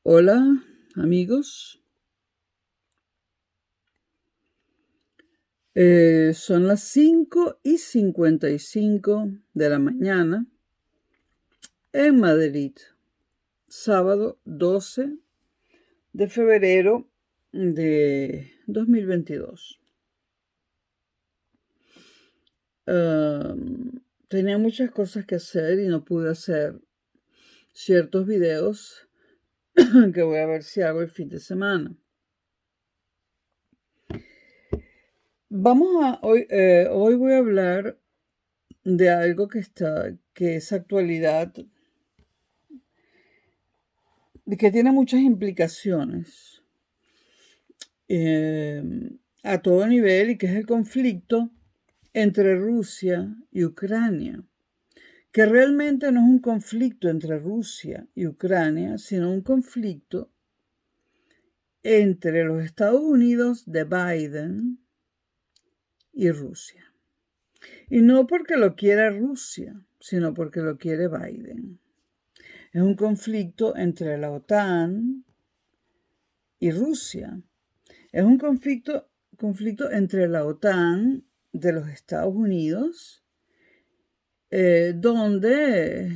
Hola, amigos. Son las 5:55 de la mañana en Madrid, sábado 12 de febrero de 2022. Tenía muchas cosas que hacer y no pude hacer ciertos videos que voy a ver si hago el fin de semana. Hoy voy a hablar de algo que es actualidad, y que tiene muchas implicaciones a todo nivel, y que es el conflicto entre Rusia y Ucrania, que realmente no es un conflicto entre Rusia y Ucrania, sino un conflicto entre los Estados Unidos de Biden y Rusia. Y no porque lo quiera Rusia, sino porque lo quiere Biden. Es un conflicto entre la OTAN y Rusia. Es un conflicto entre la OTAN de los Estados Unidos, donde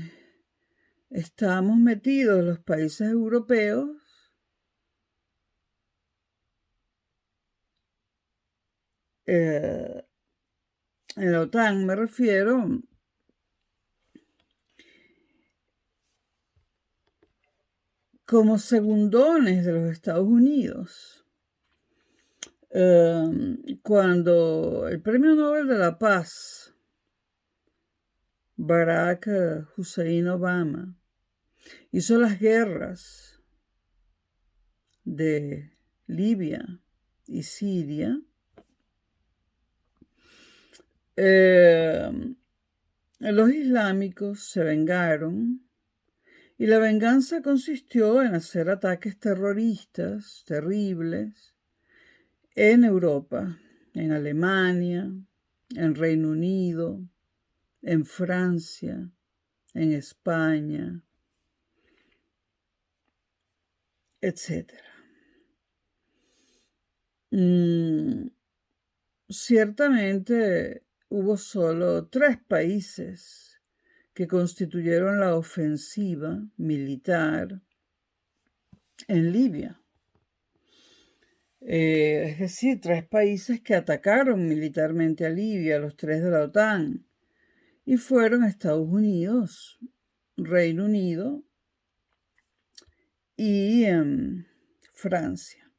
estamos metidos los países europeos, en la OTAN me refiero, como segundones de los Estados Unidos. Cuando el Premio Nobel de la Paz, Barack Hussein Obama, hizo las guerras de Libia y Siria, los islámicos se vengaron, y la venganza consistió en hacer ataques terroristas terribles en Europa, en Alemania, en Reino Unido, en Francia, en España, etc. Ciertamente hubo solo 3 países que constituyeron la ofensiva militar en Libia. Es decir, 3 países que atacaron militarmente a Libia, los 3 de la OTAN, y fueron Estados Unidos, Reino Unido y Francia.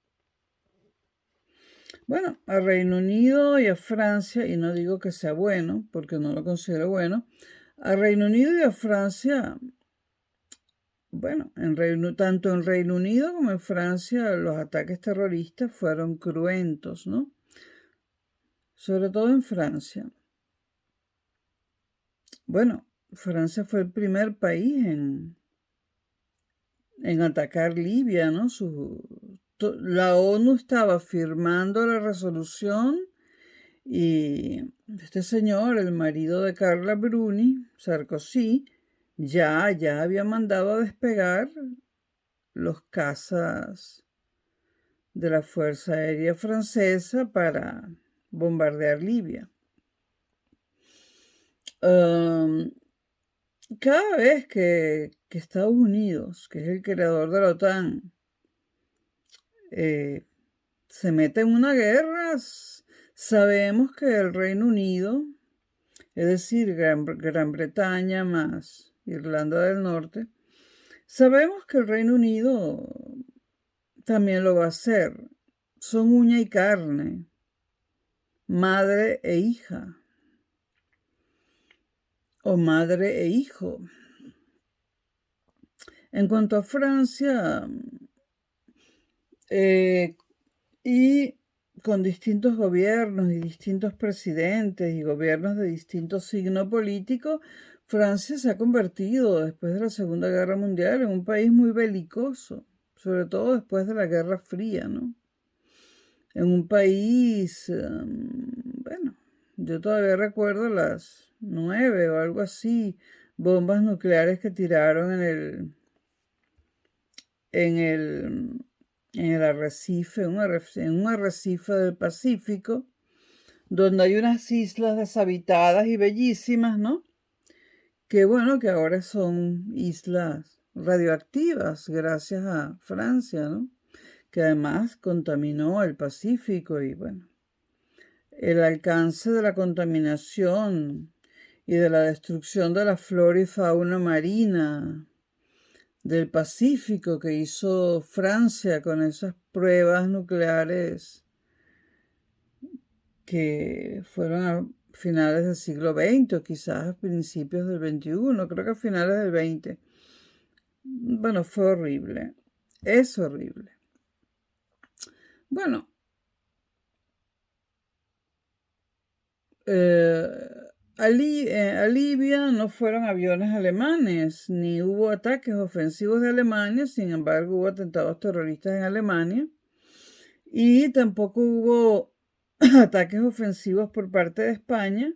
Bueno, a Reino Unido y a Francia, y no digo que sea bueno, porque no lo considero bueno, a Reino Unido y a Francia, bueno, tanto en Reino Unido como en Francia los ataques terroristas fueron cruentos, ¿no? Sobre todo en Francia. Bueno, Francia fue el primer país en atacar Libia, ¿no? La ONU estaba firmando la resolución, y este señor, el marido de Carla Bruni, Sarkozy, ya había mandado a despegar los cazas de la Fuerza Aérea Francesa para bombardear Libia. Cada vez que Estados Unidos, que es el creador de la OTAN, se mete en una guerra, sabemos que el Reino Unido, es decir, Gran Bretaña más Irlanda del Norte, sabemos que el Reino Unido también lo va a hacer. Son uña y carne, madre e hija, o madre e hijo. En cuanto a Francia, y con distintos gobiernos y distintos presidentes y gobiernos de distinto signo político, Francia se ha convertido, después de la Segunda Guerra Mundial, en un país muy belicoso, sobre todo después de la Guerra Fría, ¿no? En un país, bueno, yo todavía recuerdo las 9 o algo así bombas nucleares que tiraron en el arrecife, en un arrecife del Pacífico, donde hay unas islas deshabitadas y bellísimas, ¿no? Que bueno, que ahora son islas radioactivas gracias a Francia, ¿no? Que además contaminó el Pacífico y bueno, el alcance de la contaminación y de la destrucción de la flora y fauna marina del Pacífico que hizo Francia con esas pruebas nucleares que fueron a finales del siglo XX o quizás a principios del XXI, creo que a finales del XX. Bueno, fue horrible, es horrible. Bueno, a Libia no fueron aviones alemanes, ni hubo ataques ofensivos de Alemania, sin embargo hubo atentados terroristas en Alemania, y tampoco hubo ataques ofensivos por parte de España,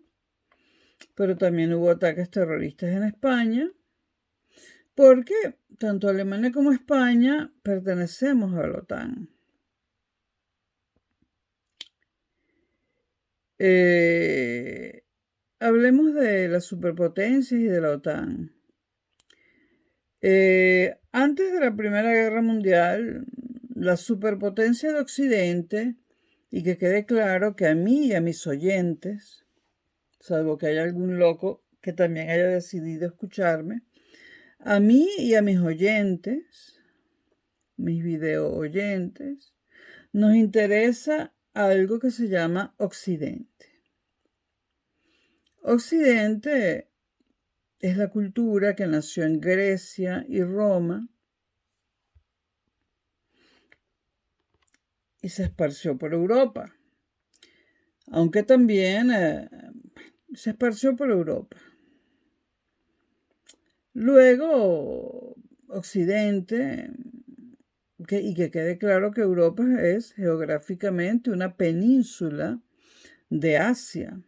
pero también hubo ataques terroristas en España, porque tanto Alemania como España pertenecemos a la OTAN. Hablemos de las superpotencias y de la OTAN. Antes de la Primera Guerra Mundial, la superpotencia de Occidente, y que quede claro que a mí y a mis oyentes, salvo que haya algún loco que también haya decidido escucharme, a mí y a mis oyentes, mis video oyentes, nos interesa algo que se llama Occidente. Occidente es la cultura que nació en Grecia y Roma y se esparció por Europa, aunque también se esparció por Europa. Luego, Occidente, y que quede claro que Europa es geográficamente una península de Asia.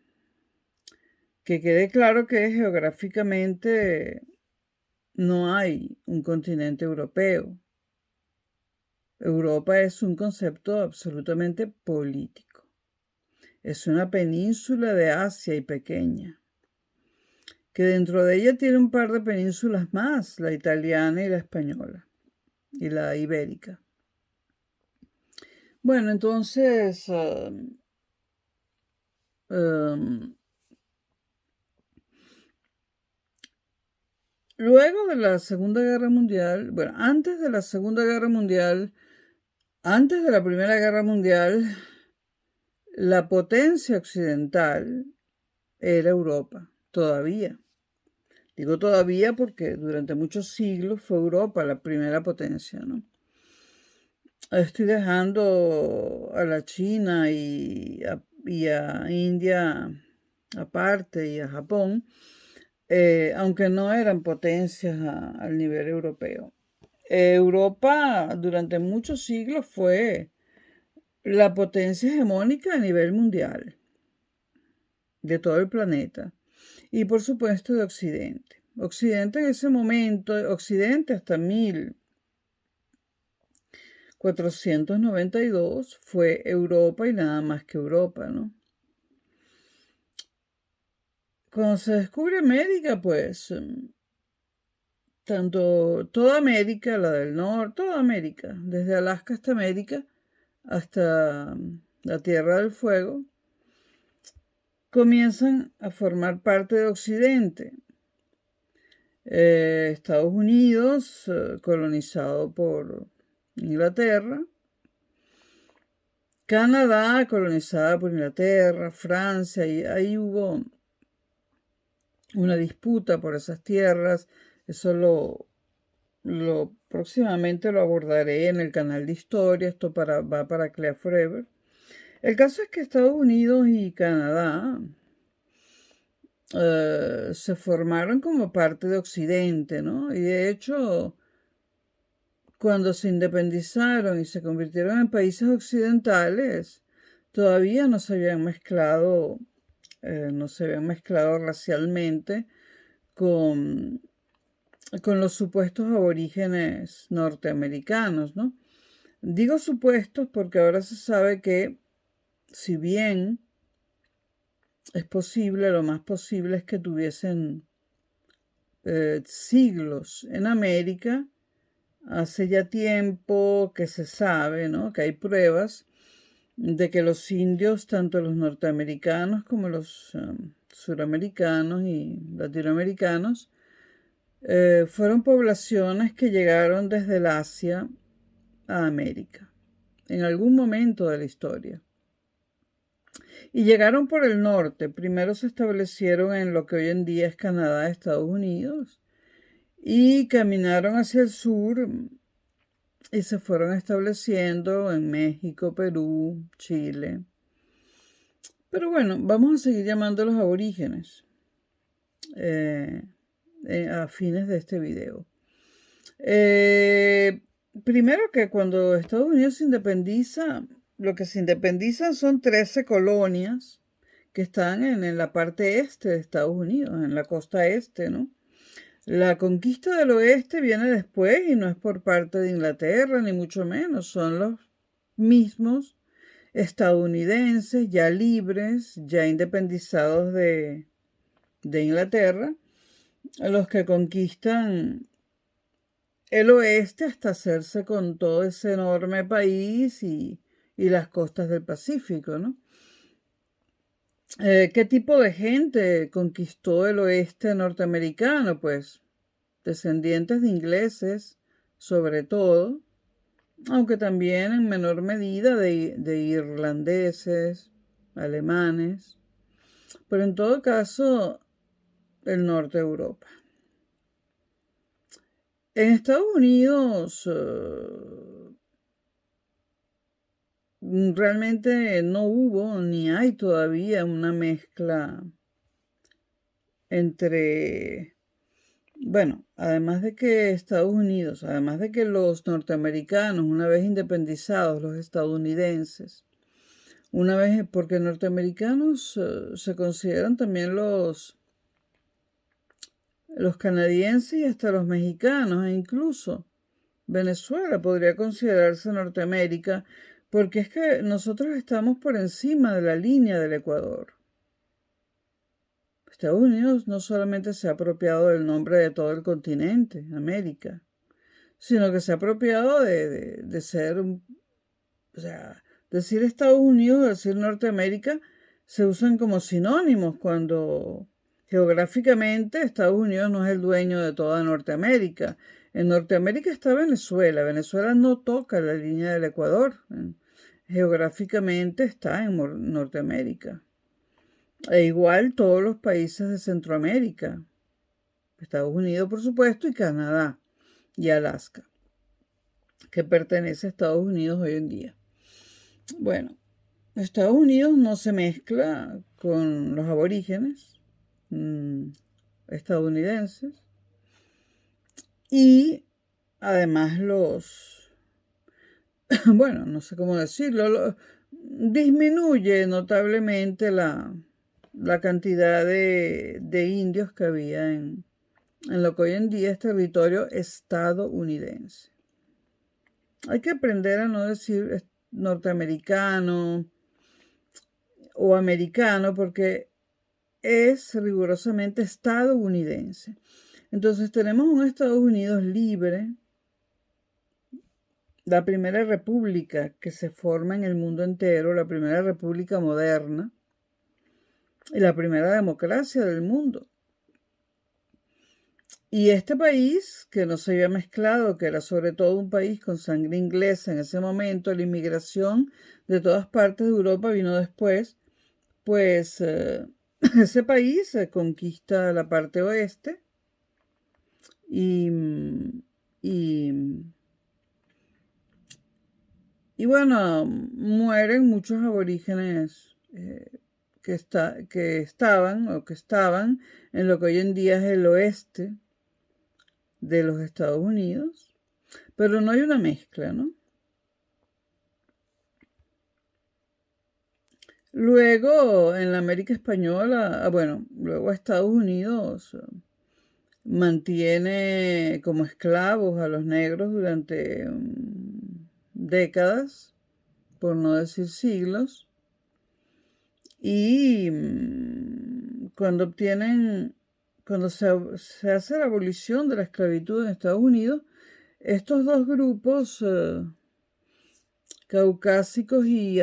Que quede claro que geográficamente no hay un continente europeo. Europa es un concepto absolutamente político. Es una península de Asia y pequeña, que dentro de ella tiene un par de penínsulas más, la italiana y la española, y la ibérica. Bueno, entonces, luego de la Segunda Guerra Mundial, bueno, antes de la Segunda Guerra Mundial, antes de la Primera Guerra Mundial, la potencia occidental era Europa, todavía. Digo todavía porque durante muchos siglos fue Europa la primera potencia, ¿no? Estoy dejando a la China y a India aparte y a Japón, aunque no eran potencias al nivel europeo. Europa durante muchos siglos fue la potencia hegemónica a nivel mundial, de todo el planeta, y por supuesto de Occidente. Occidente en ese momento, Occidente hasta 1492 fue Europa y nada más que Europa, ¿no? Cuando se descubre América, pues toda América, la del norte, toda América, desde Alaska hasta América, hasta la Tierra del Fuego, comienzan a formar parte de Occidente. Estados Unidos, colonizado por Inglaterra, Canadá, colonizada por Inglaterra, Francia, y ahí hubo una disputa por esas tierras. Eso próximamente lo abordaré en el canal de historia. Esto va para Clea Forever. El caso es que Estados Unidos y Canadá se formaron como parte de Occidente, ¿no? Y de hecho, cuando se independizaron y se convirtieron en países occidentales, todavía no se habían mezclado racialmente con con los supuestos aborígenes norteamericanos, ¿no? Digo supuestos porque ahora se sabe que, si bien es posible, lo más posible es que tuviesen siglos en América. Hace ya tiempo que se sabe, ¿no?, que hay pruebas de que los indios, tanto los norteamericanos como los suramericanos y latinoamericanos, fueron poblaciones que llegaron desde el Asia a América en algún momento de la historia. Y llegaron por el norte. Primero se establecieron en lo que hoy en día es Canadá, Estados Unidos, y caminaron hacia el sur y se fueron estableciendo en México, Perú, Chile. Pero bueno, vamos a seguir llamándolos aborígenes a fines de este video. Primero que cuando Estados Unidos se independiza, lo que se independizan son 13 colonias que están en la parte este de Estados Unidos, en la costa este, ¿no? La conquista del oeste viene después y no es por parte de Inglaterra, ni mucho menos. Son los mismos estadounidenses ya libres, ya independizados de Inglaterra, los que conquistan el oeste hasta hacerse con todo ese enorme país y las costas del Pacífico, ¿no? ¿Qué tipo de gente conquistó el oeste norteamericano? Pues descendientes de ingleses, sobre todo, aunque también en menor medida de irlandeses, alemanes, pero en todo caso el norte de Europa. En Estados Unidos realmente no hubo ni hay todavía una mezcla entre, bueno, además de que Estados Unidos, además de que los norteamericanos, una vez independizados, los estadounidenses, una vez, porque norteamericanos se consideran también los canadienses y hasta los mexicanos, e incluso Venezuela podría considerarse Norteamérica, porque es que nosotros estamos por encima de la línea del Ecuador. Estados Unidos no solamente se ha apropiado del nombre de todo el continente, América, sino que se ha apropiado de ser, o sea, decir Estados Unidos, decir Norteamérica, se usan como sinónimos cuando geográficamente Estados Unidos no es el dueño de toda Norteamérica. En Norteamérica está Venezuela. Venezuela no toca la línea del Ecuador. Geográficamente está en Norteamérica. E igual todos los países de Centroamérica. Estados Unidos, por supuesto, y Canadá y Alaska, que pertenece a Estados Unidos hoy en día. Bueno, Estados Unidos no se mezcla con los aborígenes estadounidenses y además bueno, no sé cómo decirlo, disminuye notablemente la cantidad de indios que había en lo que hoy en día es territorio estadounidense. Hay que aprender a no decir norteamericano o americano porque es rigurosamente estadounidense. Entonces tenemos un Estados Unidos libre, la primera república que se forma en el mundo entero, la primera república moderna y la primera democracia del mundo. Y este país, que no se había mezclado, que era sobre todo un país con sangre inglesa en ese momento, la inmigración de todas partes de Europa vino después, pues ese país conquista la parte oeste y bueno, mueren muchos aborígenes que estaban en lo que hoy en día es el oeste de los Estados Unidos, pero no hay una mezcla, ¿no? Luego, en la América Española, bueno, luego Estados Unidos mantiene como esclavos a los negros durante décadas, por no decir siglos, y cuando se hace la abolición de la esclavitud en Estados Unidos, estos dos grupos caucásicos y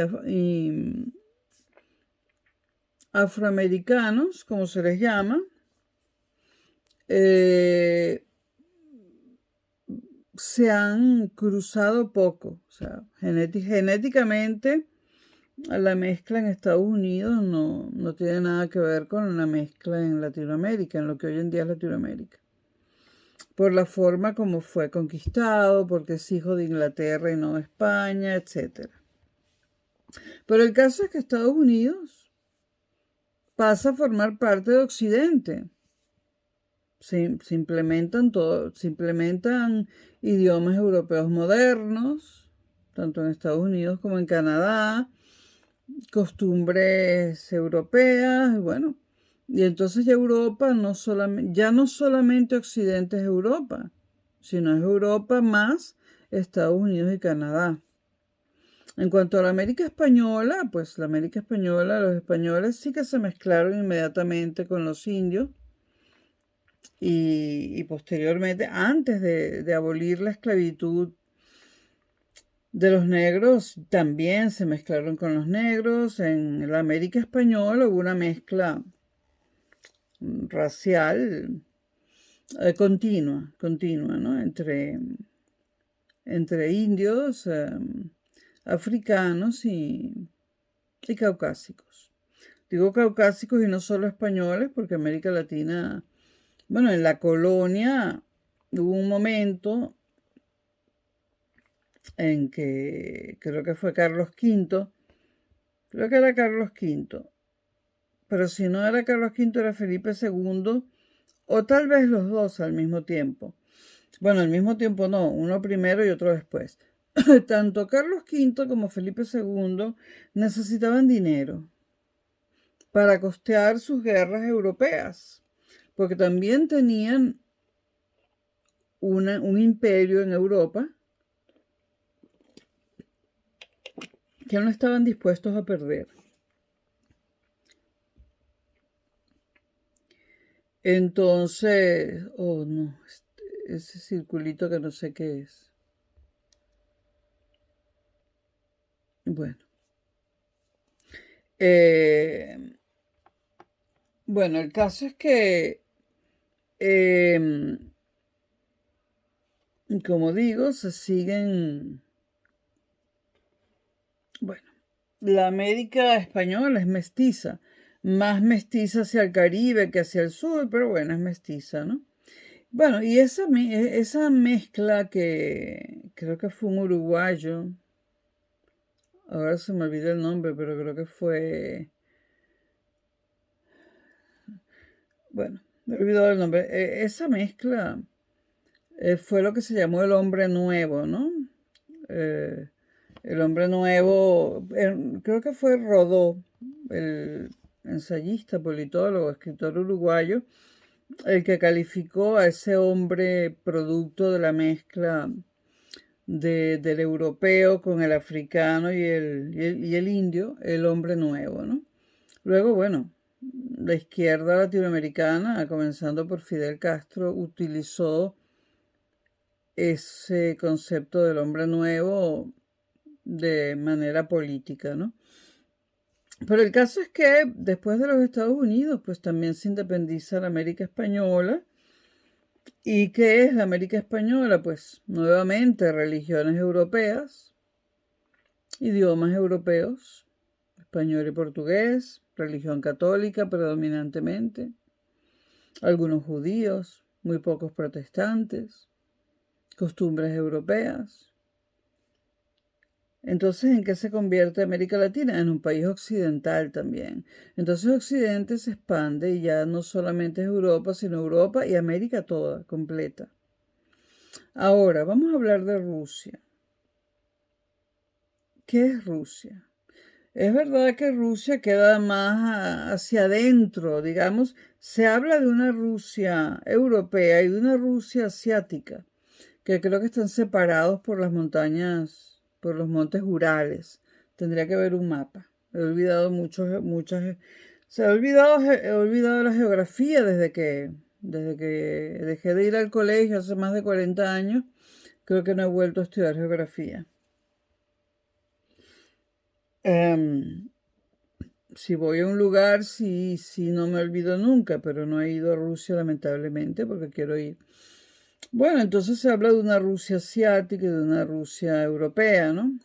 afroamericanos, como se les llama, se han cruzado poco. O sea, genéticamente la mezcla en Estados Unidos no tiene nada que ver con la mezcla en Latinoamérica, en lo que hoy en día es Latinoamérica. Por la forma como fue conquistado, porque es hijo de Inglaterra y no de España, etc. Pero el caso es que Estados Unidos pasa a formar parte de Occidente. Se implementan idiomas europeos modernos, tanto en Estados Unidos como en Canadá, costumbres europeas, bueno, y entonces ya Europa ya no solamente Occidente es Europa, sino es Europa más Estados Unidos y Canadá. En cuanto a la América Española, pues la América Española, los españoles sí que se mezclaron inmediatamente con los indios y posteriormente, antes de abolir la esclavitud de los negros, también se mezclaron con los negros. En la América Española hubo una mezcla racial continua, ¿no? Entre indios, africanos y caucásicos. Digo caucásicos y no solo españoles, porque América Latina, bueno, en la colonia hubo un momento en que creo que fue Carlos V, creo que era Carlos V, pero si no era Carlos V era Felipe II, o tal vez los dos al mismo tiempo. Bueno, al mismo tiempo no, uno primero y otro después. Tanto Carlos V como Felipe II necesitaban dinero para costear sus guerras europeas, porque también tenían un imperio en Europa que no estaban dispuestos a perder. Entonces, oh no, ese circulito que no sé qué es. Bueno. Bueno, el caso es que, como digo, se siguen. Bueno, la América española es mestiza, más mestiza hacia el Caribe que hacia el sur, pero bueno, es mestiza, ¿no? Bueno, y esa mezcla que creo que fue un uruguayo, ahora se me olvidó el nombre, pero creo que fue, bueno, me he olvidado el nombre. Esa mezcla fue lo que se llamó el hombre nuevo, ¿no? El hombre nuevo, creo que fue Rodó, el ensayista, politólogo, escritor uruguayo, el que calificó a ese hombre producto de la mezcla del europeo con el africano y el indio, el hombre nuevo, ¿no? Luego, bueno, la izquierda latinoamericana, comenzando por Fidel Castro, utilizó ese concepto del hombre nuevo de manera política, ¿no? Pero el caso es que después de los Estados Unidos, pues también se independiza la América Española. ¿Y qué es la América Española? Pues nuevamente religiones europeas, idiomas europeos, español y portugués, religión católica predominantemente, algunos judíos, muy pocos protestantes, costumbres europeas. Entonces, ¿en qué se convierte América Latina? En un país occidental también. Entonces, Occidente se expande y ya no solamente es Europa, sino Europa y América toda, completa. Ahora, vamos a hablar de Rusia. ¿Qué es Rusia? Es verdad que Rusia queda más hacia adentro, digamos, se habla de una Rusia europea y de una Rusia asiática, que creo que están separados por las montañas, por los montes Urales. Tendría que ver un mapa. He olvidado se he olvidado la geografía desde que dejé de ir al colegio hace más de 40 años. Creo que no he vuelto a estudiar geografía. Em, si voy a un lugar, sí, sí, no me olvido nunca, pero no he ido a Rusia lamentablemente porque quiero ir. Bueno, entonces se habla de una Rusia asiática y de una Rusia europea, ¿no?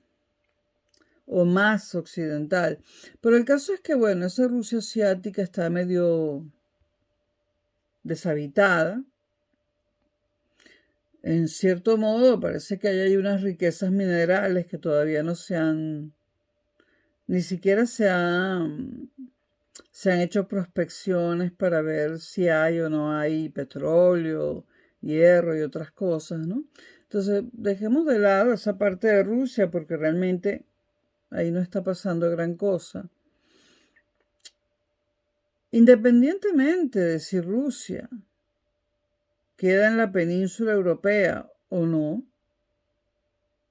O más occidental. Pero el caso es que, bueno, esa Rusia asiática está medio deshabitada. En cierto modo, parece que hay unas riquezas minerales que todavía no se han, ni siquiera se han hecho prospecciones para ver si hay o no hay petróleo, hierro y otras cosas, ¿no? Entonces, dejemos de lado esa parte de Rusia porque realmente ahí no está pasando gran cosa. Independientemente de si Rusia queda en la península europea o no,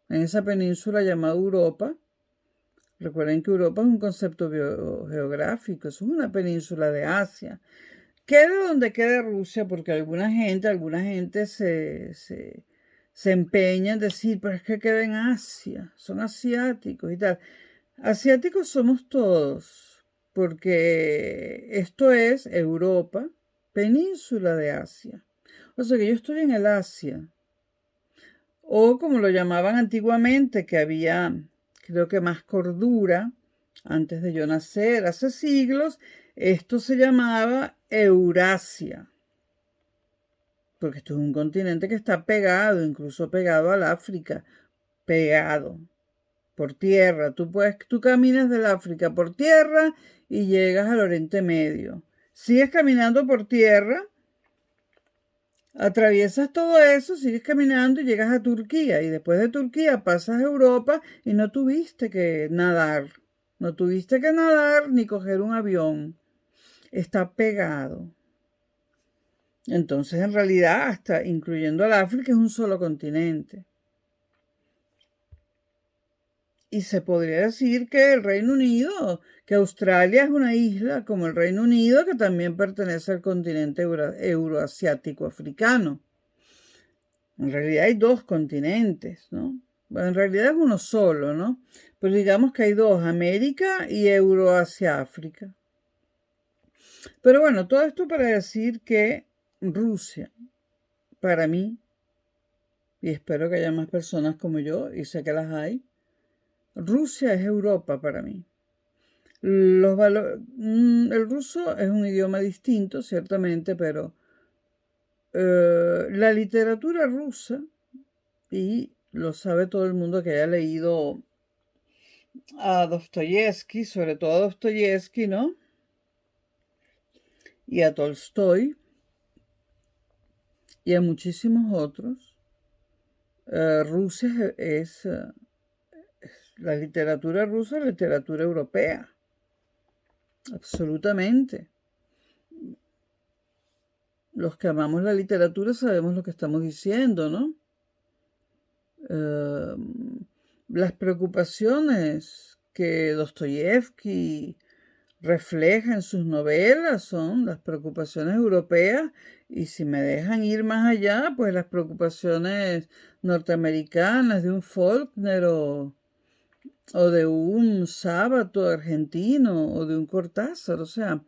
en esa península llamada Europa, recuerden que Europa es un concepto geográfico, eso es una península de Asia. Quede donde quede Rusia, porque alguna gente se empeña en decir, pero es que queda en Asia, son asiáticos y tal. Asiáticos somos todos, porque esto es Europa, península de Asia. O sea que yo estoy en el Asia, o como lo llamaban antiguamente, que había, creo que más cordura, antes de yo nacer, hace siglos, esto se llamaba Eurasia, porque esto es un continente que está pegado, incluso pegado al África, pegado por tierra. Tú caminas del África por tierra y llegas al Oriente Medio. Sigues caminando por tierra, atraviesas todo eso, sigues caminando y llegas a Turquía. Y después de Turquía pasas a Europa y no tuviste que nadar. No tuviste que nadar ni coger un avión. Está pegado. Entonces, en realidad, hasta incluyendo al África, es un solo continente. Y se podría decir que el Reino Unido, que Australia es una isla como el Reino Unido, que también pertenece al continente euroasiático africano. En realidad hay dos continentes, ¿no? Bueno, en realidad es uno solo, ¿no? Pero digamos que hay dos, América y Euroasia-África. Pero bueno, todo esto para decir que Rusia, para mí, y espero que haya más personas como yo, y sé que las hay, Rusia es Europa para mí. El ruso es un idioma distinto, ciertamente, pero la literatura rusa, y lo sabe todo el mundo que haya leído a Dostoyevsky, sobre todo a Dostoyevsky, ¿no? Y a Tolstoy, y a muchísimos otros. Rusia la literatura rusa es literatura europea, absolutamente. Los que amamos la literatura sabemos lo que estamos diciendo, ¿no? Las preocupaciones que Dostoyevsky refleja en sus novelas son las preocupaciones europeas y si me dejan ir más allá, pues las preocupaciones norteamericanas de un Faulkner o de un Sábato argentino o de un Cortázar, o sea,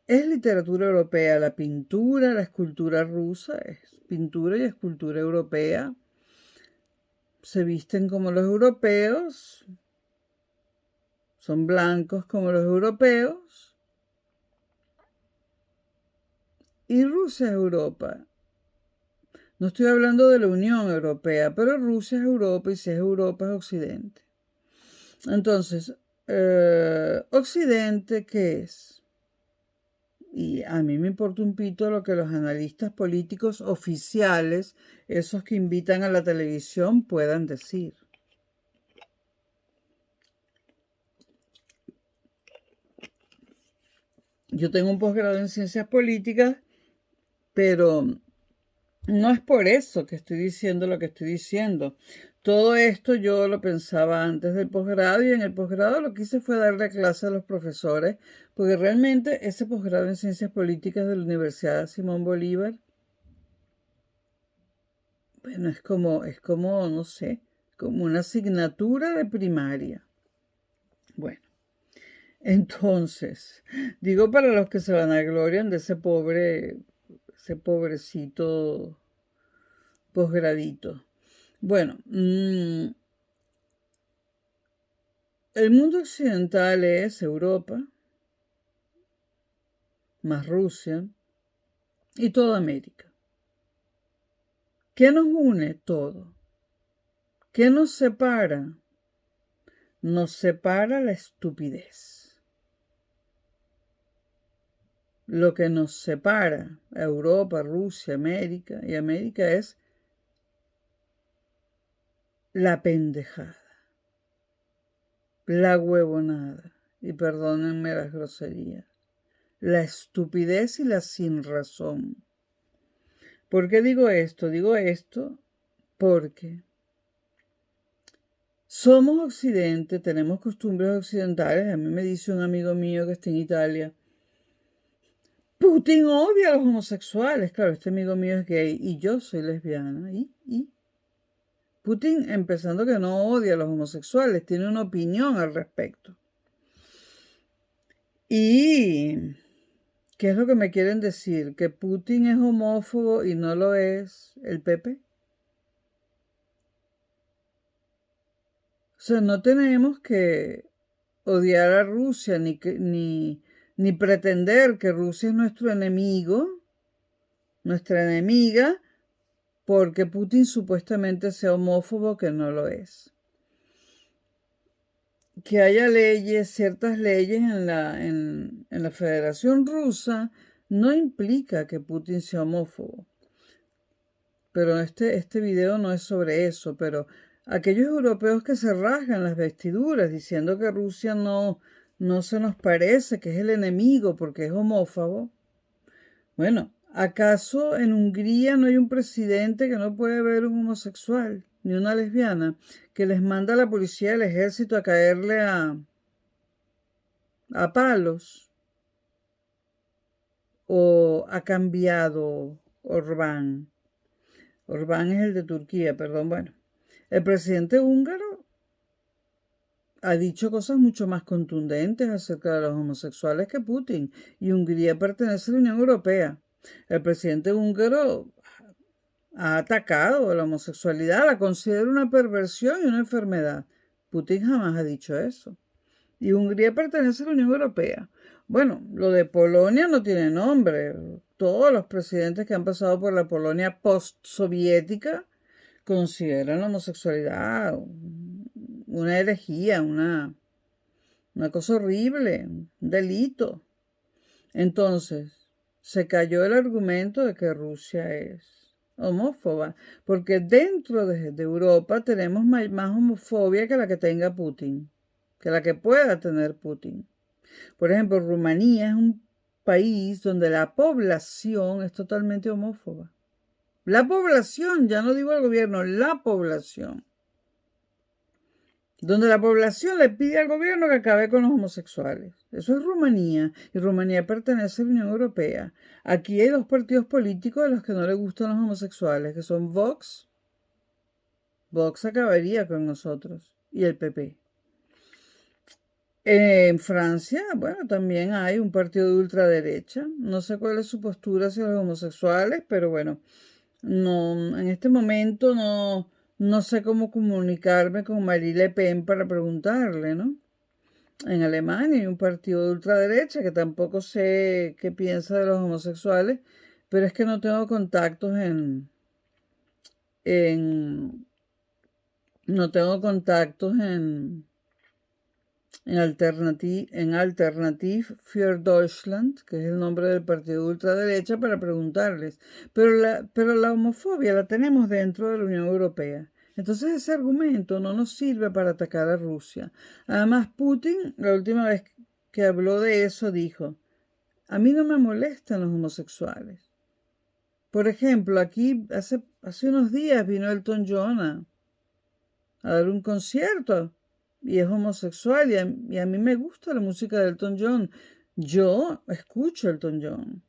es literatura europea, la pintura, la escultura rusa, es pintura y escultura europea. Se visten como los europeos, son blancos como los europeos. Y Rusia es Europa. No estoy hablando de la Unión Europea, pero Rusia es Europa y si es Europa es Occidente. Entonces, ¿Occidente qué es? Y a mí me importa un pito lo que los analistas políticos oficiales, esos que invitan a la televisión, puedan decir. Yo tengo un posgrado en ciencias políticas, pero no es por eso que estoy diciendo lo que estoy diciendo. Todo esto yo lo pensaba antes del posgrado y en el posgrado lo que hice fue darle clase a los profesores, porque realmente ese posgrado en ciencias políticas de la Universidad Simón Bolívar, bueno, es como, no sé, como una asignatura de primaria. Bueno, entonces, digo para los que se vanaglorian de ese pobrecito posgradito. Bueno, el mundo occidental es Europa, más Rusia y toda América. ¿Qué nos une? Todo. ¿Qué nos separa? Nos separa la estupidez. Lo que nos separa a Europa, Rusia, América y América es la pendejada, la huevonada, y perdónenme las groserías, la estupidez y la sinrazón. ¿Por qué digo esto? Digo esto porque somos occidente, tenemos costumbres occidentales. A mí me dice un amigo mío que está en Italia, Putin odia a los homosexuales. Claro, este amigo mío es gay y yo soy lesbiana. ¿Y? Putin, empezando que no odia a los homosexuales, tiene una opinión al respecto. ¿Y qué es lo que me quieren decir? ¿Que Putin es homófobo y no lo es el PP? O sea, no tenemos que odiar a Rusia ni pretender que Rusia es nuestro enemigo, nuestra enemiga, porque Putin supuestamente sea homófobo, que no lo es. Que haya leyes, ciertas leyes en la Federación Rusa, no implica que Putin sea homófobo. Pero este video no es sobre eso, pero aquellos europeos que se rasgan las vestiduras diciendo que Rusia no se nos parece, que es el enemigo porque es homófobo. Bueno, ¿acaso en Hungría no hay un presidente que no puede ver un homosexual ni una lesbiana, que les manda a la policía y al ejército a caerle a palos? ¿O ha cambiado Orbán? Orbán es el de Turquía, perdón. Bueno, el presidente húngaro ha dicho cosas mucho más contundentes acerca de los homosexuales que Putin, y Hungría pertenece a la Unión Europea. El presidente húngaro ha atacado la homosexualidad, la considera una perversión y una enfermedad. Putin jamás ha dicho eso. Y Hungría pertenece a la Unión Europea. Bueno, lo de Polonia no tiene nombre. Todos los presidentes que han pasado por la Polonia postsoviética consideran la homosexualidad una herejía, una cosa horrible, un delito. Entonces, se cayó el argumento de que Rusia es homófoba, porque dentro de Europa tenemos más homofobia que la que tenga Putin, que la que pueda tener Putin. Por ejemplo, Rumanía es un país donde la población es totalmente homófoba. La población, ya no digo el gobierno, la población. Donde la población le pide al gobierno que acabe con los homosexuales. Eso es Rumanía, y Rumanía pertenece a la Unión Europea. Aquí hay dos partidos políticos a los que no le gustan los homosexuales, que son Vox. Vox acabaría con nosotros, y el PP. En Francia, bueno, también hay un partido de ultraderecha. No sé cuál es su postura hacia los homosexuales, pero bueno, no, en este momento no sé cómo comunicarme con Marie Le Pen para preguntarle, ¿no? En Alemania hay un partido de ultraderecha que tampoco sé qué piensa de los homosexuales, pero es que no tengo contactos no tengo contactos en Alternative für Deutschland, que es el nombre del partido de ultraderecha, para preguntarles. Pero la homofobia la tenemos dentro de la Unión Europea. Entonces ese argumento no nos sirve para atacar a Rusia. Además, Putin, la última vez que habló de eso, dijo, a mí no me molestan los homosexuales. Por ejemplo, aquí hace unos días vino Elton John a dar un concierto y es homosexual y a mí me gusta la música de Elton John. Yo escucho Elton John.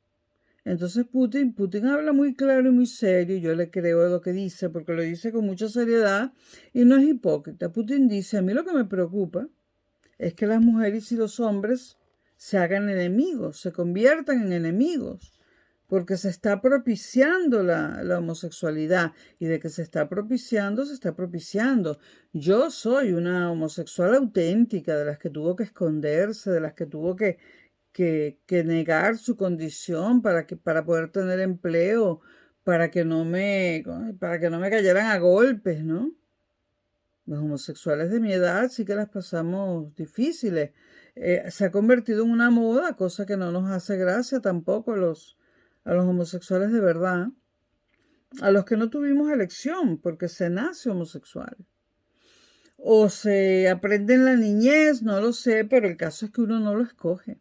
Entonces Putin habla muy claro y muy serio, y yo le creo lo que dice, porque lo dice con mucha seriedad y no es hipócrita. Putin dice, a mí lo que me preocupa es que las mujeres y los hombres se hagan enemigos, se conviertan en enemigos, porque se está propiciando la homosexualidad, y de que se está propiciando, se está propiciando. Yo soy una homosexual auténtica, de las que tuvo que esconderse, de las que tuvo que negar su condición para poder tener empleo, para que no me cayeran a golpes, ¿no? Los homosexuales de mi edad sí que las pasamos difíciles. Se ha convertido en una moda, cosa que no nos hace gracia tampoco a los homosexuales de verdad, a los que no tuvimos elección, porque se nace homosexual. O se aprende en la niñez, no lo sé, pero el caso es que uno no lo escoge.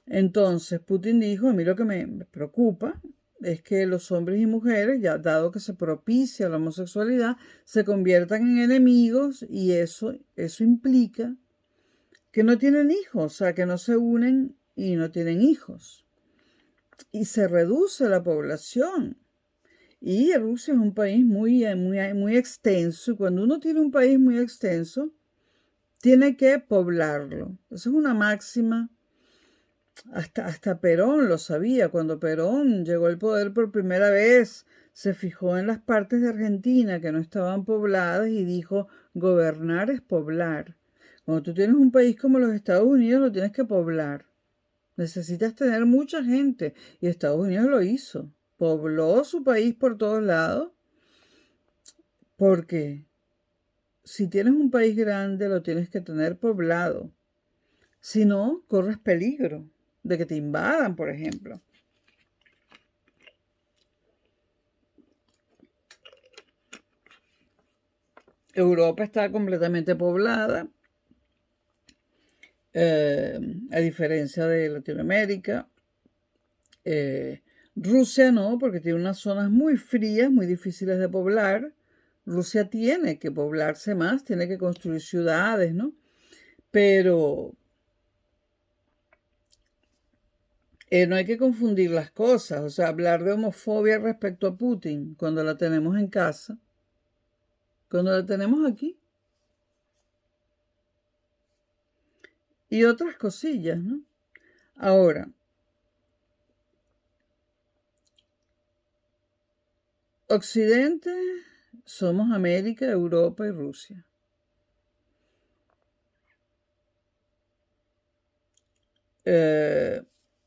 Entonces Putin dijo, a mí lo que me preocupa es que los hombres y mujeres, ya dado que se propicia la homosexualidad, se conviertan en enemigos, y eso implica que no tienen hijos, o sea, que no se unen y no tienen hijos. Y se reduce la población. Y Rusia es un país muy extenso, y cuando uno tiene un país muy extenso, tiene que poblarlo. Esa es una máxima. Hasta Perón lo sabía. Cuando Perón llegó al poder por primera vez, se fijó en las partes de Argentina que no estaban pobladas y dijo, gobernar es poblar. Cuando tú tienes un país como los Estados Unidos, lo tienes que poblar. Necesitas tener mucha gente, y Estados Unidos lo hizo. Pobló su país por todos lados, porque si tienes un país grande, lo tienes que tener poblado. Si no, corres peligro de que te invadan, por ejemplo. Europa está completamente poblada, a diferencia de Latinoamérica. Rusia no, porque tiene unas zonas muy frías, muy difíciles de poblar. Rusia tiene que poblarse más, tiene que construir ciudades, ¿no? Pero no hay que confundir las cosas. O sea, hablar de homofobia respecto a Putin cuando la tenemos en casa, cuando la tenemos aquí. Y otras cosillas, ¿no? Ahora, Occidente somos América, Europa y Rusia.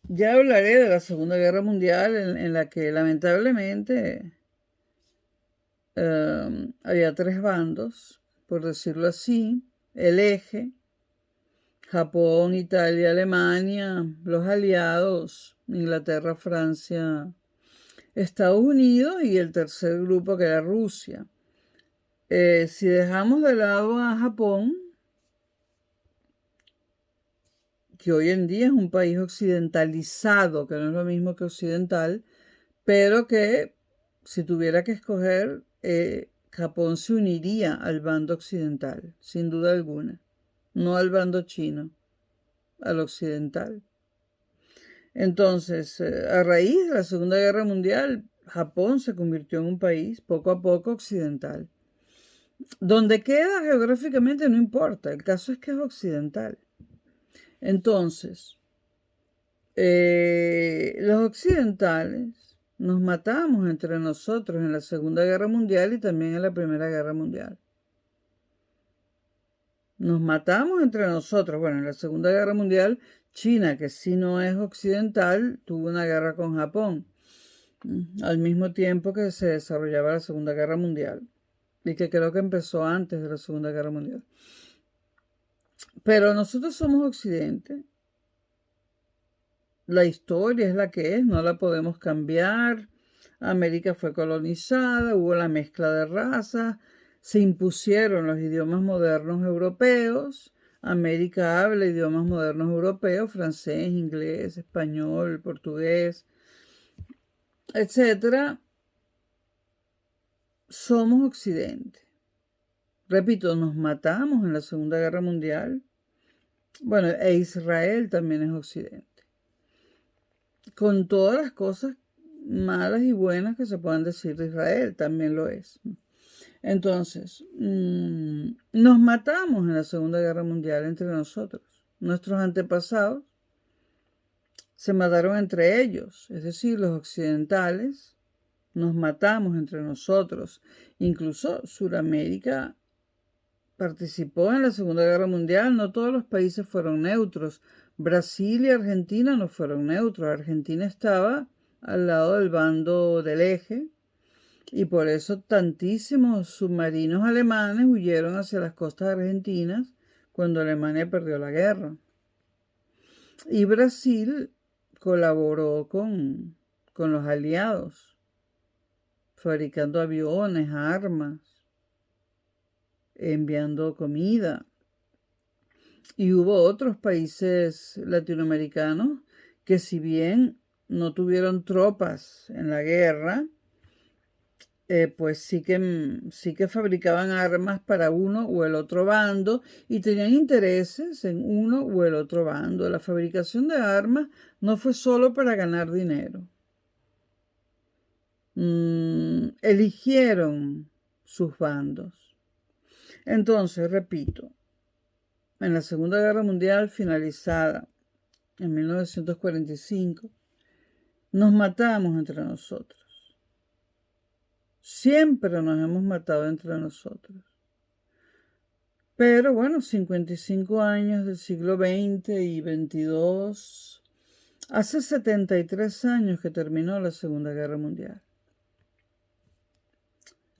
Ya hablaré de la Segunda Guerra Mundial, en la que lamentablemente había tres bandos, por decirlo así: el eje, Japón, Italia, Alemania, los aliados, Inglaterra, Francia, Estados Unidos, y el tercer grupo, que era Rusia. Si dejamos de lado a Japón, que hoy en día es un país occidentalizado, que no es lo mismo que occidental, pero que si tuviera que escoger, Japón se uniría al bando occidental, sin duda alguna, no al bando chino, al occidental. Entonces, a raíz de la Segunda Guerra Mundial, Japón se convirtió en un país poco a poco occidental. Donde queda geográficamente no importa, el caso es que es occidental. Entonces, los occidentales nos matamos entre nosotros en la Segunda Guerra Mundial y también en la Primera Guerra Mundial. Nos matamos entre nosotros. Bueno, en la Segunda Guerra Mundial, China, que sí no es occidental, tuvo una guerra con Japón, al mismo tiempo que se desarrollaba la Segunda Guerra Mundial, y que creo que empezó antes de la Segunda Guerra Mundial. Pero nosotros somos Occidente. La historia es la que es, no la podemos cambiar. América fue colonizada, hubo la mezcla de razas, se impusieron los idiomas modernos europeos. América habla idiomas modernos europeos, francés, inglés, español, portugués, etcétera. Somos Occidente. Repito, nos matamos en la Segunda Guerra Mundial. Bueno, e Israel también es Occidente. Con todas las cosas malas y buenas que se puedan decir de Israel, también lo es. Entonces, nos matamos en la Segunda Guerra Mundial entre nosotros. Nuestros antepasados se mataron entre ellos, es decir, los occidentales nos matamos entre nosotros. Incluso Sudamérica participó en la Segunda Guerra Mundial, no todos los países fueron neutros. Brasil y Argentina no fueron neutros. Argentina estaba al lado del bando del eje y por eso tantísimos submarinos alemanes huyeron hacia las costas argentinas cuando Alemania perdió la guerra. Y Brasil colaboró con los aliados, fabricando aviones, armas, enviando comida. Y hubo otros países latinoamericanos que, si bien no tuvieron tropas en la guerra, pues sí que fabricaban armas para uno o el otro bando y tenían intereses en uno o el otro bando. La fabricación de armas no fue solo para ganar dinero. Eligieron sus bandos. Entonces, repito, en la Segunda Guerra Mundial finalizada en 1945, nos matamos entre nosotros. Siempre nos hemos matado entre nosotros. Pero bueno, 55 años del siglo XX y 22, hace 73 años que terminó la Segunda Guerra Mundial.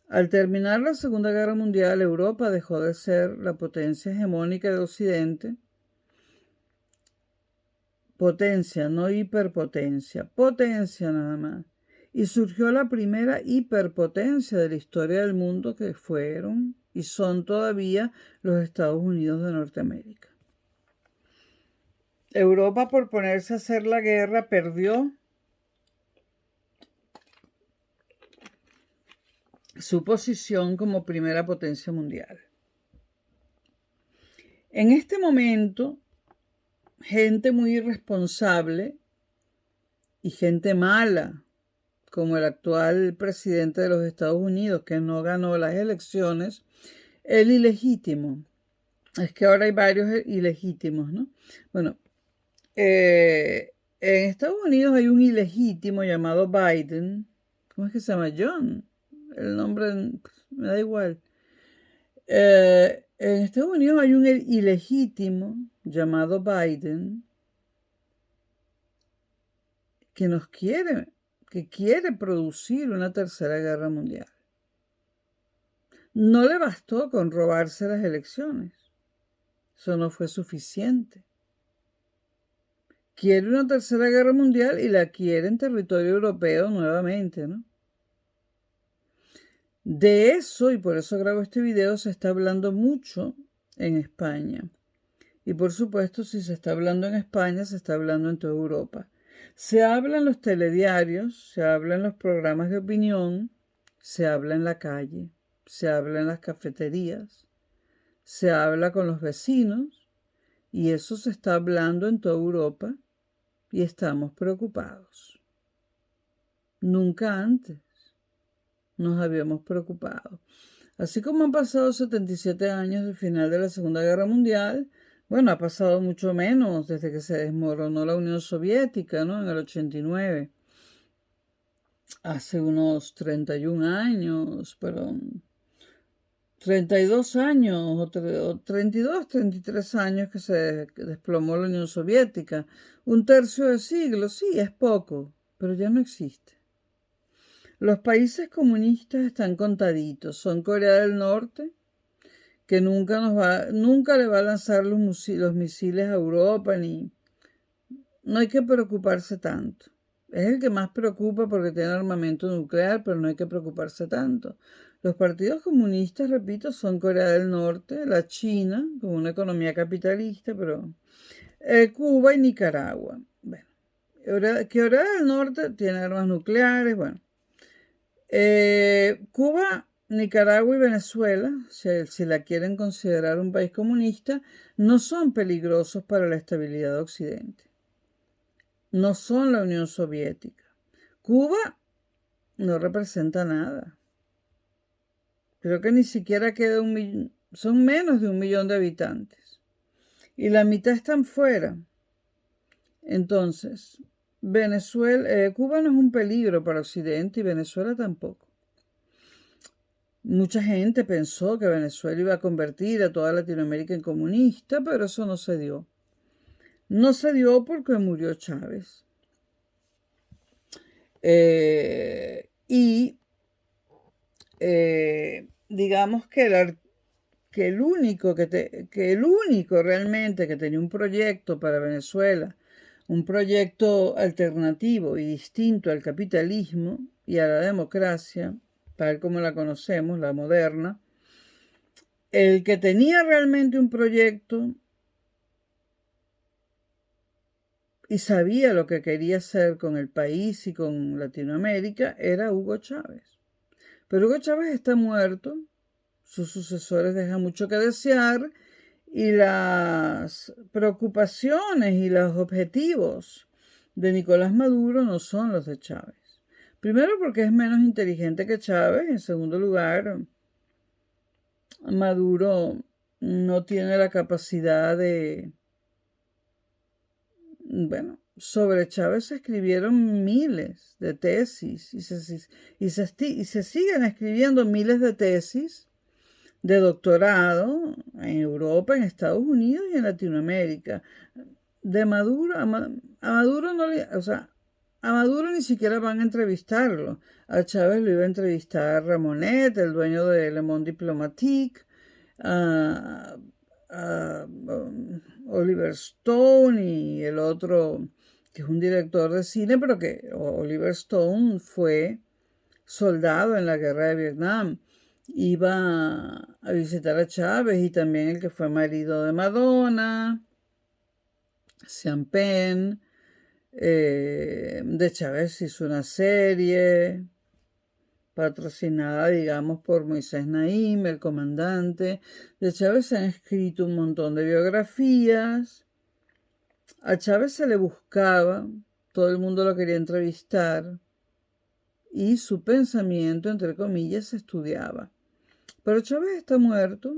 Al terminar la Segunda Guerra Mundial, Europa dejó de ser la potencia hegemónica de Occidente. Potencia, no hiperpotencia, potencia nada más. Y surgió la primera hiperpotencia de la historia del mundo, que fueron y son todavía los Estados Unidos de Norteamérica. Europa, por ponerse a hacer la guerra, perdió su posición como primera potencia mundial. En este momento, gente muy irresponsable y gente mala, como el actual presidente de los Estados Unidos, que no ganó las elecciones, el ilegítimo. Es que ahora hay varios ilegítimos, ¿no? Bueno, en Estados Unidos hay un ilegítimo llamado Biden. ¿Cómo es que se llama? John. El nombre me da igual. En Estados Unidos hay un ilegítimo llamado Biden que quiere producir una tercera guerra mundial. No le bastó con robarse las elecciones. Eso no fue suficiente. Quiere una tercera guerra mundial y la quiere en territorio europeo nuevamente, ¿no? De eso, y por eso grabo este video, se está hablando mucho en España. Y por supuesto, si se está hablando en España, se está hablando en toda Europa. Se habla en los telediarios, se habla en los programas de opinión, se habla en la calle, se habla en las cafeterías, se habla con los vecinos, y eso se está hablando en toda Europa y estamos preocupados. Nunca antes nos habíamos preocupado. Así como han pasado 77 años del final de la Segunda Guerra Mundial, bueno, ha pasado mucho menos desde que se desmoronó la Unión Soviética, ¿no? En el 89. Hace unos 31 años, perdón, 32 años, o 32, 33 años que se desplomó la Unión Soviética. Un tercio de siglo, sí, es poco, pero ya no existe. Los países comunistas están contaditos. Son Corea del Norte, que nunca le va a lanzar los misiles a Europa, no hay que preocuparse tanto. Es el que más preocupa porque tiene armamento nuclear, pero no hay que preocuparse tanto. Los partidos comunistas, repito, son Corea del Norte, la China, con una economía capitalista, pero Cuba y Nicaragua. Bueno, que Corea del Norte tiene armas nucleares, bueno. Cuba, Nicaragua y Venezuela, si la quieren considerar un país comunista, no son peligrosos para la estabilidad de Occidente. No son la Unión Soviética. Cuba no representa nada. Creo que ni siquiera queda son menos de 1 millón de habitantes. Y la mitad están fuera. Entonces, Cuba no es un peligro para Occidente y Venezuela tampoco. Mucha gente pensó que Venezuela iba a convertir a toda Latinoamérica en comunista, pero eso no se dio. No se dio porque murió Chávez. Digamos que el único realmente que tenía un proyecto para Venezuela, un proyecto alternativo y distinto al capitalismo y a la democracia, tal como la conocemos, la moderna, el que tenía realmente un proyecto y sabía lo que quería hacer con el país y con Latinoamérica era Hugo Chávez. Pero Hugo Chávez está muerto, sus sucesores dejan mucho que desear y las preocupaciones y los objetivos de Nicolás Maduro no son los de Chávez. Primero porque es menos inteligente que Chávez. En segundo lugar, Maduro no tiene la capacidad de... Bueno, sobre Chávez se escribieron miles de tesis y se siguen escribiendo miles de tesis de doctorado en Europa, en Estados Unidos y en Latinoamérica. De Maduro, a Maduro no le, o sea, a Maduro ni siquiera van a entrevistarlo. A Chávez lo iba a entrevistar Ramonet, el dueño de Le Monde Diplomatique, a Oliver Stone y el otro, que es un director de cine, pero que Oliver Stone fue soldado en la guerra de Vietnam. Iba a visitar a Chávez y también el que fue marido de Madonna, Sean Penn. De Chávez hizo una serie patrocinada, digamos, por Moisés Naim, el comandante. De Chávez se han escrito un montón de biografías. A Chávez se le buscaba, todo el mundo lo quería entrevistar y su pensamiento, entre comillas, se estudiaba. Pero Chávez está muerto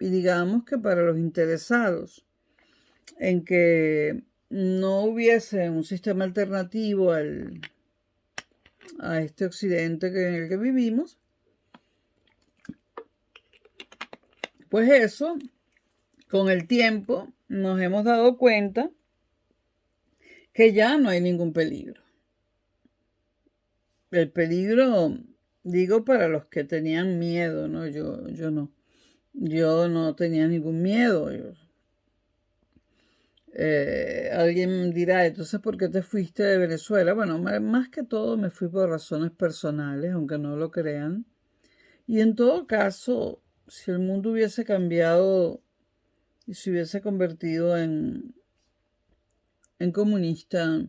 y digamos que para los interesados en que no hubiese un sistema alternativo a este occidente en el que vivimos, pues eso, con el tiempo, nos hemos dado cuenta que ya no hay ningún peligro. El peligro, digo, para los que tenían miedo, ¿no? Yo no. Yo no tenía ningún miedo. Alguien dirá, entonces, ¿por qué te fuiste de Venezuela? Bueno, más que todo me fui por razones personales, aunque no lo crean. Y en todo caso, si el mundo hubiese cambiado y se hubiese convertido en comunista,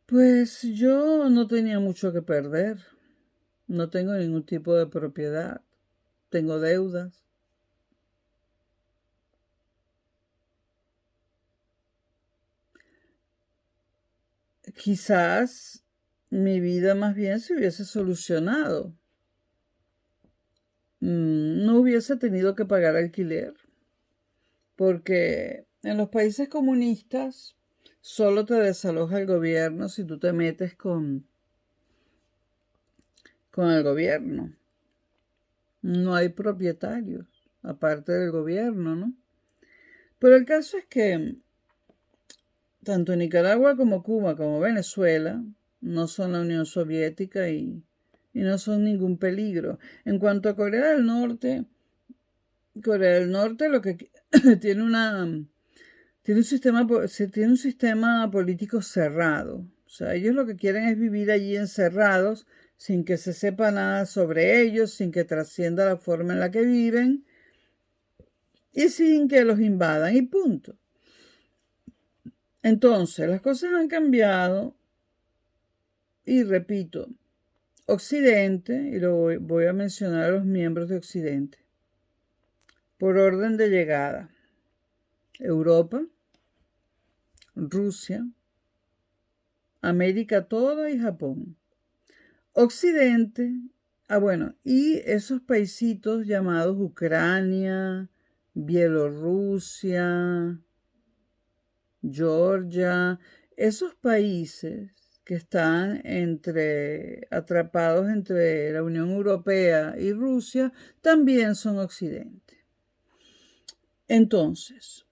pues yo no tenía mucho que perder. No tengo ningún tipo de propiedad. Tengo deudas. Quizás mi vida más bien se hubiese solucionado. No hubiese tenido que pagar alquiler, porque en los países comunistas solo te desaloja el gobierno si tú te metes con el gobierno. No hay propietarios, aparte del gobierno, ¿no? Pero el caso es que tanto Nicaragua como Cuba como Venezuela no son la Unión Soviética y no son ningún peligro. En cuanto a Corea del Norte lo que tiene tiene un sistema político cerrado. O sea, ellos lo que quieren es vivir allí encerrados sin que se sepa nada sobre ellos, sin que trascienda la forma en la que viven y sin que los invadan y punto. Entonces, las cosas han cambiado y repito, Occidente, y lo voy a mencionar a los miembros de Occidente, por orden de llegada: Europa, Rusia, América toda y Japón. Occidente, y esos paisitos llamados Ucrania, Bielorrusia, Georgia, esos países que están atrapados entre la Unión Europea y Rusia, también son Occidente. Entonces,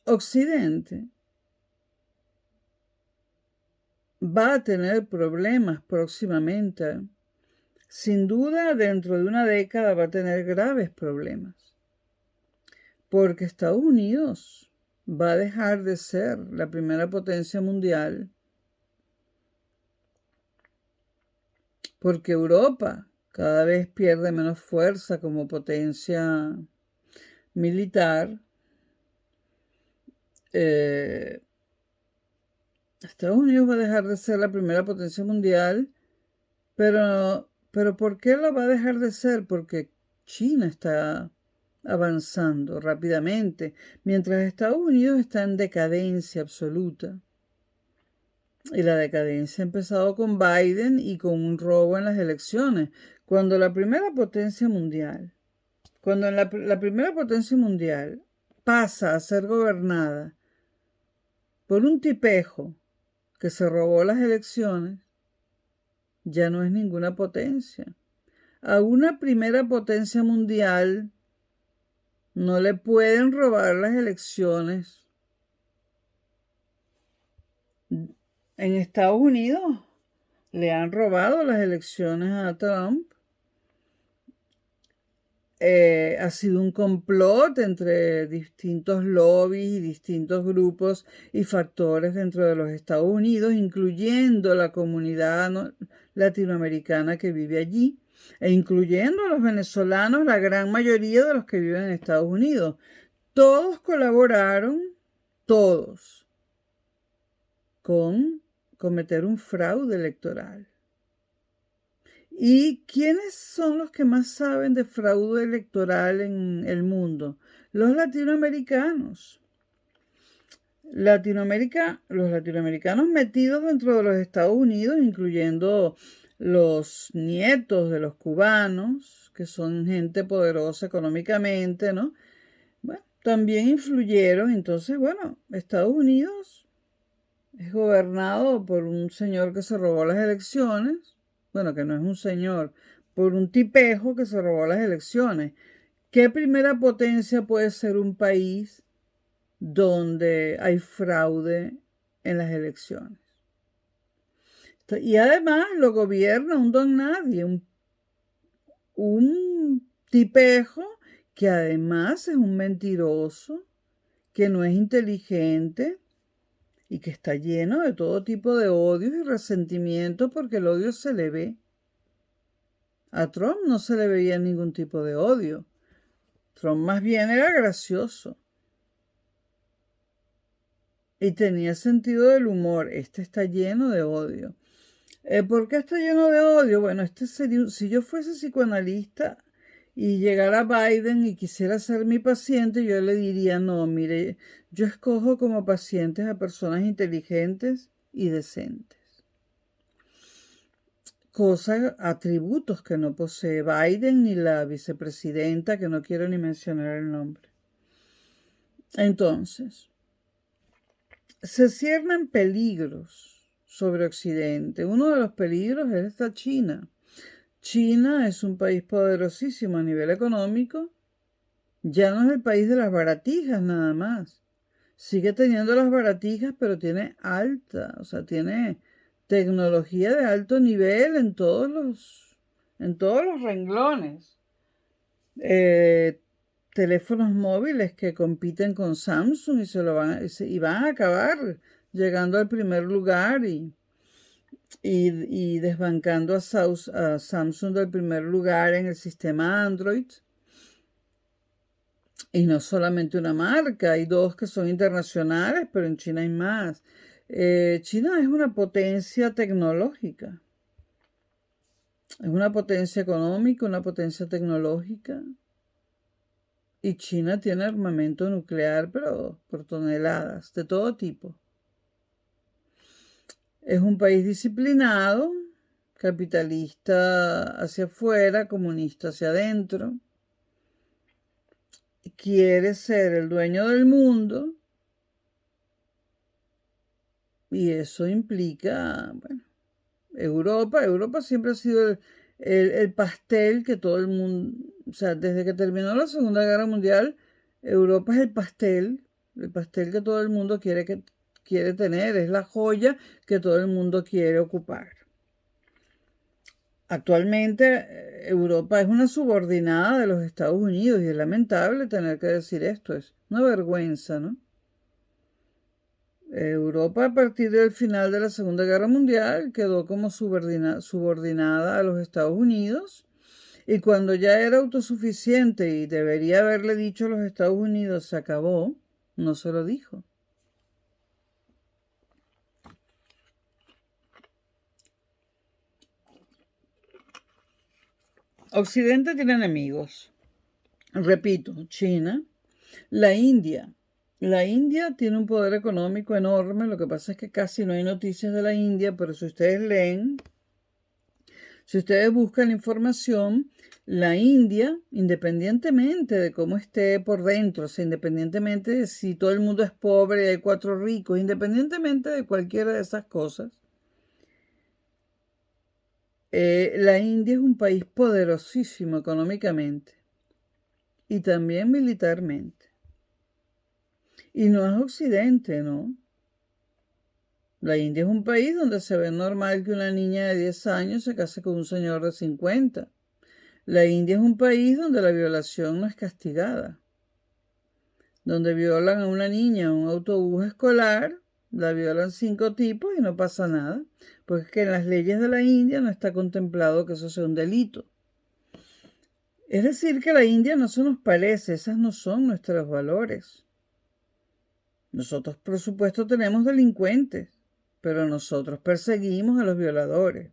Occidente va a tener problemas próximamente. Sin duda, dentro de una década va a tener graves problemas. Porque Estados Unidos va a dejar de ser la primera potencia mundial. Porque Europa cada vez pierde menos fuerza como potencia militar. Estados Unidos va a dejar de ser la primera potencia mundial, pero ¿por qué la va a dejar de ser? Porque China está avanzando rápidamente, mientras Estados Unidos está en decadencia absoluta. Y la decadencia ha empezado con Biden y con un robo en las elecciones. Cuando la primera potencia mundial, la primera potencia mundial pasa a ser gobernada por un tipejo que se robó las elecciones, ya no es ninguna potencia. A una primera potencia mundial no le pueden robar las elecciones. En Estados Unidos le han robado las elecciones a Trump. Ha sido un complot entre distintos lobbies y distintos grupos y factores dentro de los Estados Unidos, incluyendo la comunidad latinoamericana que vive allí, e incluyendo a los venezolanos, la gran mayoría de los que viven en Estados Unidos. Todos colaboraron, todos, con cometer un fraude electoral. ¿Y quiénes son los que más saben de fraude electoral en el mundo? Los latinoamericanos. Los latinoamericanos metidos dentro de los Estados Unidos, incluyendo los nietos de los cubanos, que son gente poderosa económicamente, ¿no? Bueno, también influyeron. Entonces, Estados Unidos es gobernado por un señor que se robó las elecciones. Bueno, que no es un señor, por un tipejo que se robó las elecciones. ¿Qué primera potencia puede ser un país donde hay fraude en las elecciones? Y además lo gobierna un don nadie, un tipejo que además es un mentiroso, que no es inteligente y que está lleno de todo tipo de odios y resentimientos, porque el odio se le ve. A Trump no se le veía ningún tipo de odio. Trump más bien era gracioso y tenía sentido del humor. Este está lleno de odio. ¿Por qué está lleno de odio? Bueno, si yo fuese psicoanalista y llegara Biden y quisiera ser mi paciente, yo le diría: no, mire, yo escojo como pacientes a personas inteligentes y decentes. Atributos que no posee Biden ni la vicepresidenta, que no quiero ni mencionar el nombre. Entonces, se ciernen peligros sobre Occidente. Uno de los peligros es esta China. China es un país poderosísimo a nivel económico. Ya no es el país de las baratijas nada más. Sigue teniendo las baratijas, pero tiene tiene tecnología de alto nivel en todos los renglones. Teléfonos móviles que compiten con Samsung y van a acabar llegando al primer lugar y desbancando a Samsung del primer lugar en el sistema Android. Y no solamente una marca, hay dos que son internacionales, pero en China hay más. China es una potencia tecnológica, es una potencia económica, una potencia tecnológica. Y China tiene armamento nuclear, pero por toneladas, de todo tipo. Es un país disciplinado, capitalista hacia afuera, comunista hacia adentro. Quiere ser el dueño del mundo. Y eso implica, bueno, Europa siempre ha sido el pastel que todo el mundo, o sea, desde que terminó la Segunda Guerra Mundial, Europa es el pastel que todo el mundo quiere tener, es la joya que todo el mundo quiere ocupar. Actualmente Europa es una subordinada de los Estados Unidos y es lamentable tener que decir esto, es una vergüenza, ¿no? Europa a partir del final de la Segunda Guerra Mundial quedó como subordinada a los Estados Unidos y cuando ya era autosuficiente y debería haberle dicho a los Estados Unidos se acabó, no se lo dijo. Occidente tiene enemigos. Repito, China, la India. La India tiene un poder económico enorme, lo que pasa es que casi no hay noticias de la India, pero si ustedes leen, si ustedes buscan información, la India, independientemente de cómo esté por dentro, o sea, independientemente de si todo el mundo es pobre y hay 4 ricos, independientemente de cualquiera de esas cosas, la India es un país poderosísimo económicamente y también militarmente. Y no es Occidente, ¿no? La India es un país donde se ve normal que una niña de 10 años se case con un señor de 50. La India es un país donde la violación no es castigada. Donde violan a una niña en un autobús escolar, la violan 5 tipos y no pasa nada. Porque es que en las leyes de la India no está contemplado que eso sea un delito. Es decir, que la India no se nos parece, esas no son nuestros valores. Nosotros, por supuesto, tenemos delincuentes, pero nosotros perseguimos a los violadores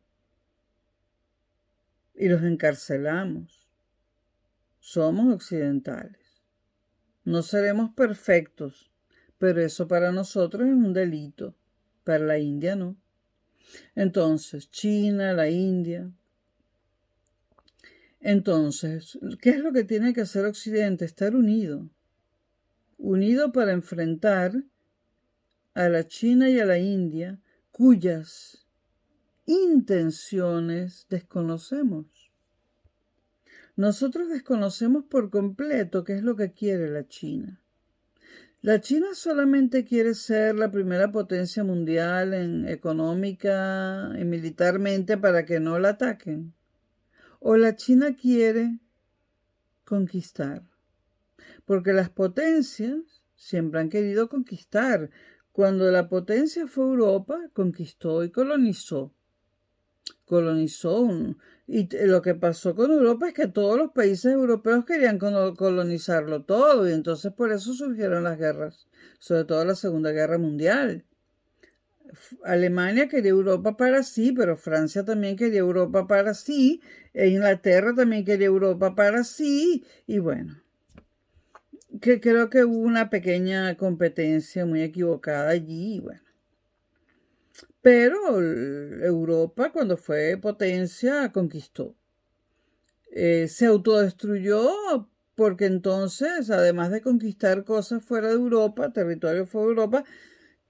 y los encarcelamos. Somos occidentales. No seremos perfectos, pero eso para nosotros es un delito. Para la India no. Entonces, China, la India. Entonces, ¿qué es lo que tiene que hacer Occidente? Estar unido. Unido para enfrentar a la China y a la India, cuyas intenciones desconocemos. Nosotros desconocemos por completo qué es lo que quiere la China. La China solamente quiere ser la primera potencia mundial en económica y militarmente para que no la ataquen. O la China quiere conquistar. Porque las potencias siempre han querido conquistar. Cuando la potencia fue Europa, conquistó y colonizó. Y lo que pasó con Europa es que todos los países europeos querían colonizarlo todo y entonces por eso surgieron las guerras, sobre todo la Segunda Guerra Mundial. Alemania quería Europa para sí, pero Francia también quería Europa para sí, e Inglaterra también quería Europa para sí, y bueno, que creo que hubo una pequeña competencia muy equivocada allí, y bueno. Pero Europa, cuando fue potencia, conquistó. Se autodestruyó porque entonces, además de conquistar cosas fuera de Europa, territorio fuera de Europa,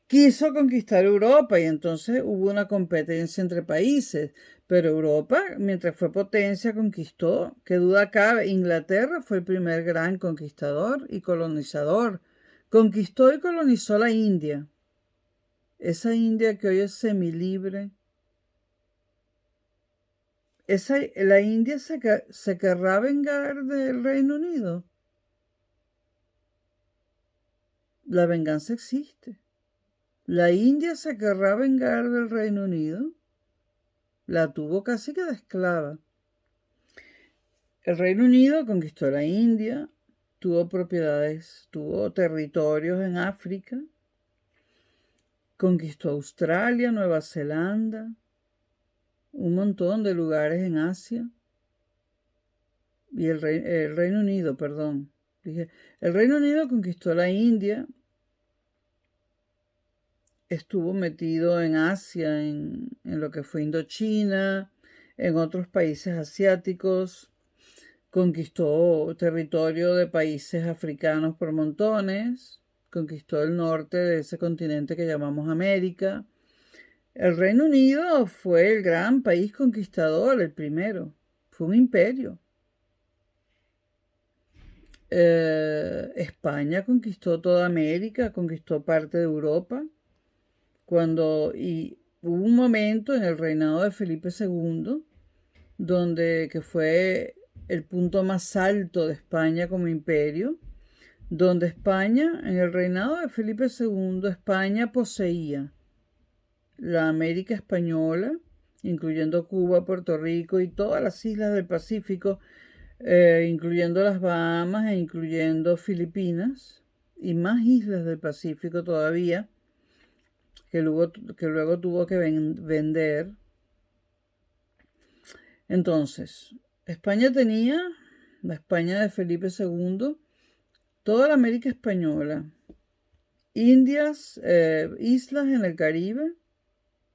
quiso conquistar Europa y entonces hubo una competencia entre países. Pero Europa, mientras fue potencia, conquistó. Qué duda cabe, Inglaterra fue el primer gran conquistador y colonizador. Conquistó y colonizó la India. Esa India que hoy es semilibre. La India se querrá vengar del Reino Unido. La venganza existe. La India se querrá vengar del Reino Unido. La tuvo casi que de esclava. El Reino Unido conquistó la India, tuvo propiedades, tuvo territorios en África, conquistó Australia, Nueva Zelanda, un montón de lugares en Asia. Y el Reino Unido, perdón. Dije, el Reino Unido conquistó la India, estuvo metido en Asia, en lo que fue Indochina, en otros países asiáticos, conquistó territorio de países africanos por montones, conquistó el norte de ese continente que llamamos América. El Reino Unido fue el gran país conquistador, el primero, fue un imperio. España conquistó toda América, conquistó parte de Europa, y hubo un momento en el reinado de Felipe II, que fue el punto más alto de España como imperio, donde España, en el reinado de Felipe II, España poseía la América española, incluyendo Cuba, Puerto Rico y todas las islas del Pacífico, incluyendo las Bahamas e incluyendo Filipinas y más islas del Pacífico todavía, que luego tuvo que vender. Entonces, España tenía, la España de Felipe II, toda la América española, islas en el Caribe,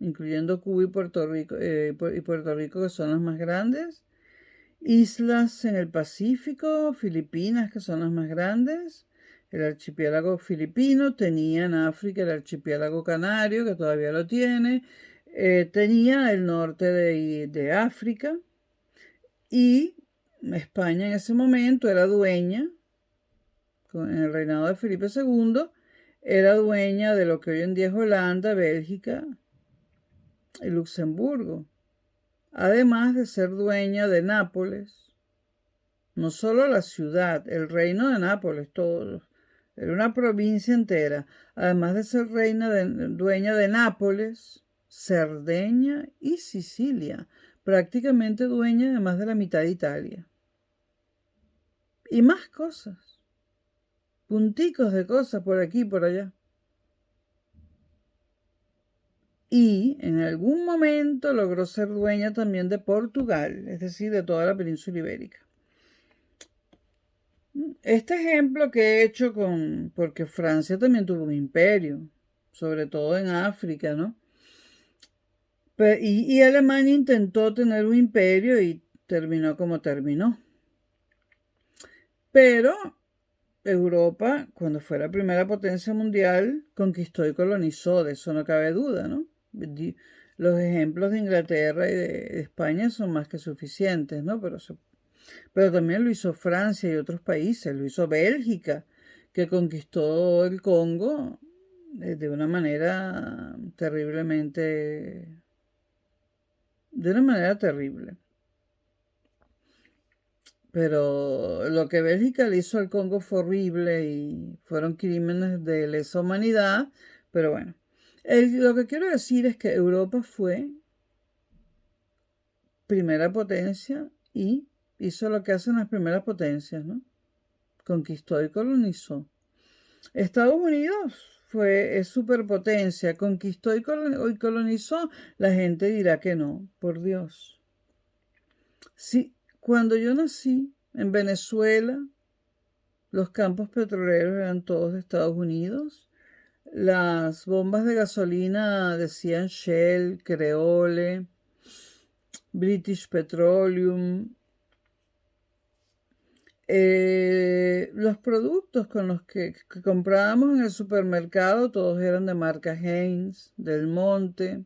incluyendo Cuba y Puerto Rico, que son las más grandes, islas en el Pacífico, Filipinas, que son las más grandes, el archipiélago filipino, tenía en África el archipiélago canario, que todavía lo tiene, tenía el norte de África, y España en ese momento era dueña, en el reinado de Felipe II, era dueña de lo que hoy en día es Holanda, Bélgica y Luxemburgo, además de ser dueña de Nápoles. No solo la ciudad, el reino de Nápoles, todo, era una provincia entera, además de ser dueña de Nápoles, Cerdeña y Sicilia, prácticamente dueña de más de la mitad de Italia. Y más cosas, punticos de cosas por aquí y por allá. Y en algún momento logró ser dueña también de Portugal, es decir, de toda la península ibérica. Este ejemplo que he hecho porque Francia también tuvo un imperio, sobre todo en África, ¿no? Y Alemania intentó tener un imperio y terminó como terminó. Pero Europa, cuando fue la primera potencia mundial, conquistó y colonizó, de eso no cabe duda, ¿no? Los ejemplos de Inglaterra y de España son más que suficientes, ¿no? Pero también lo hizo Francia y otros países, lo hizo Bélgica, que conquistó el Congo de una manera terrible. Pero lo que Bélgica le hizo al Congo fue horrible y fueron crímenes de lesa humanidad. Pero bueno, lo que quiero decir es que Europa fue primera potencia y hizo lo que hacen las primeras potencias, ¿no? Conquistó y colonizó. Estados Unidos es superpotencia, conquistó y colonizó. La gente dirá que no, por Dios. Sí, cuando yo nací en Venezuela, los campos petroleros eran todos de Estados Unidos. Las bombas de gasolina decían Shell, Creole, British Petroleum. Los productos con los que comprábamos en el supermercado, todos eran de marca Heinz, Del Monte,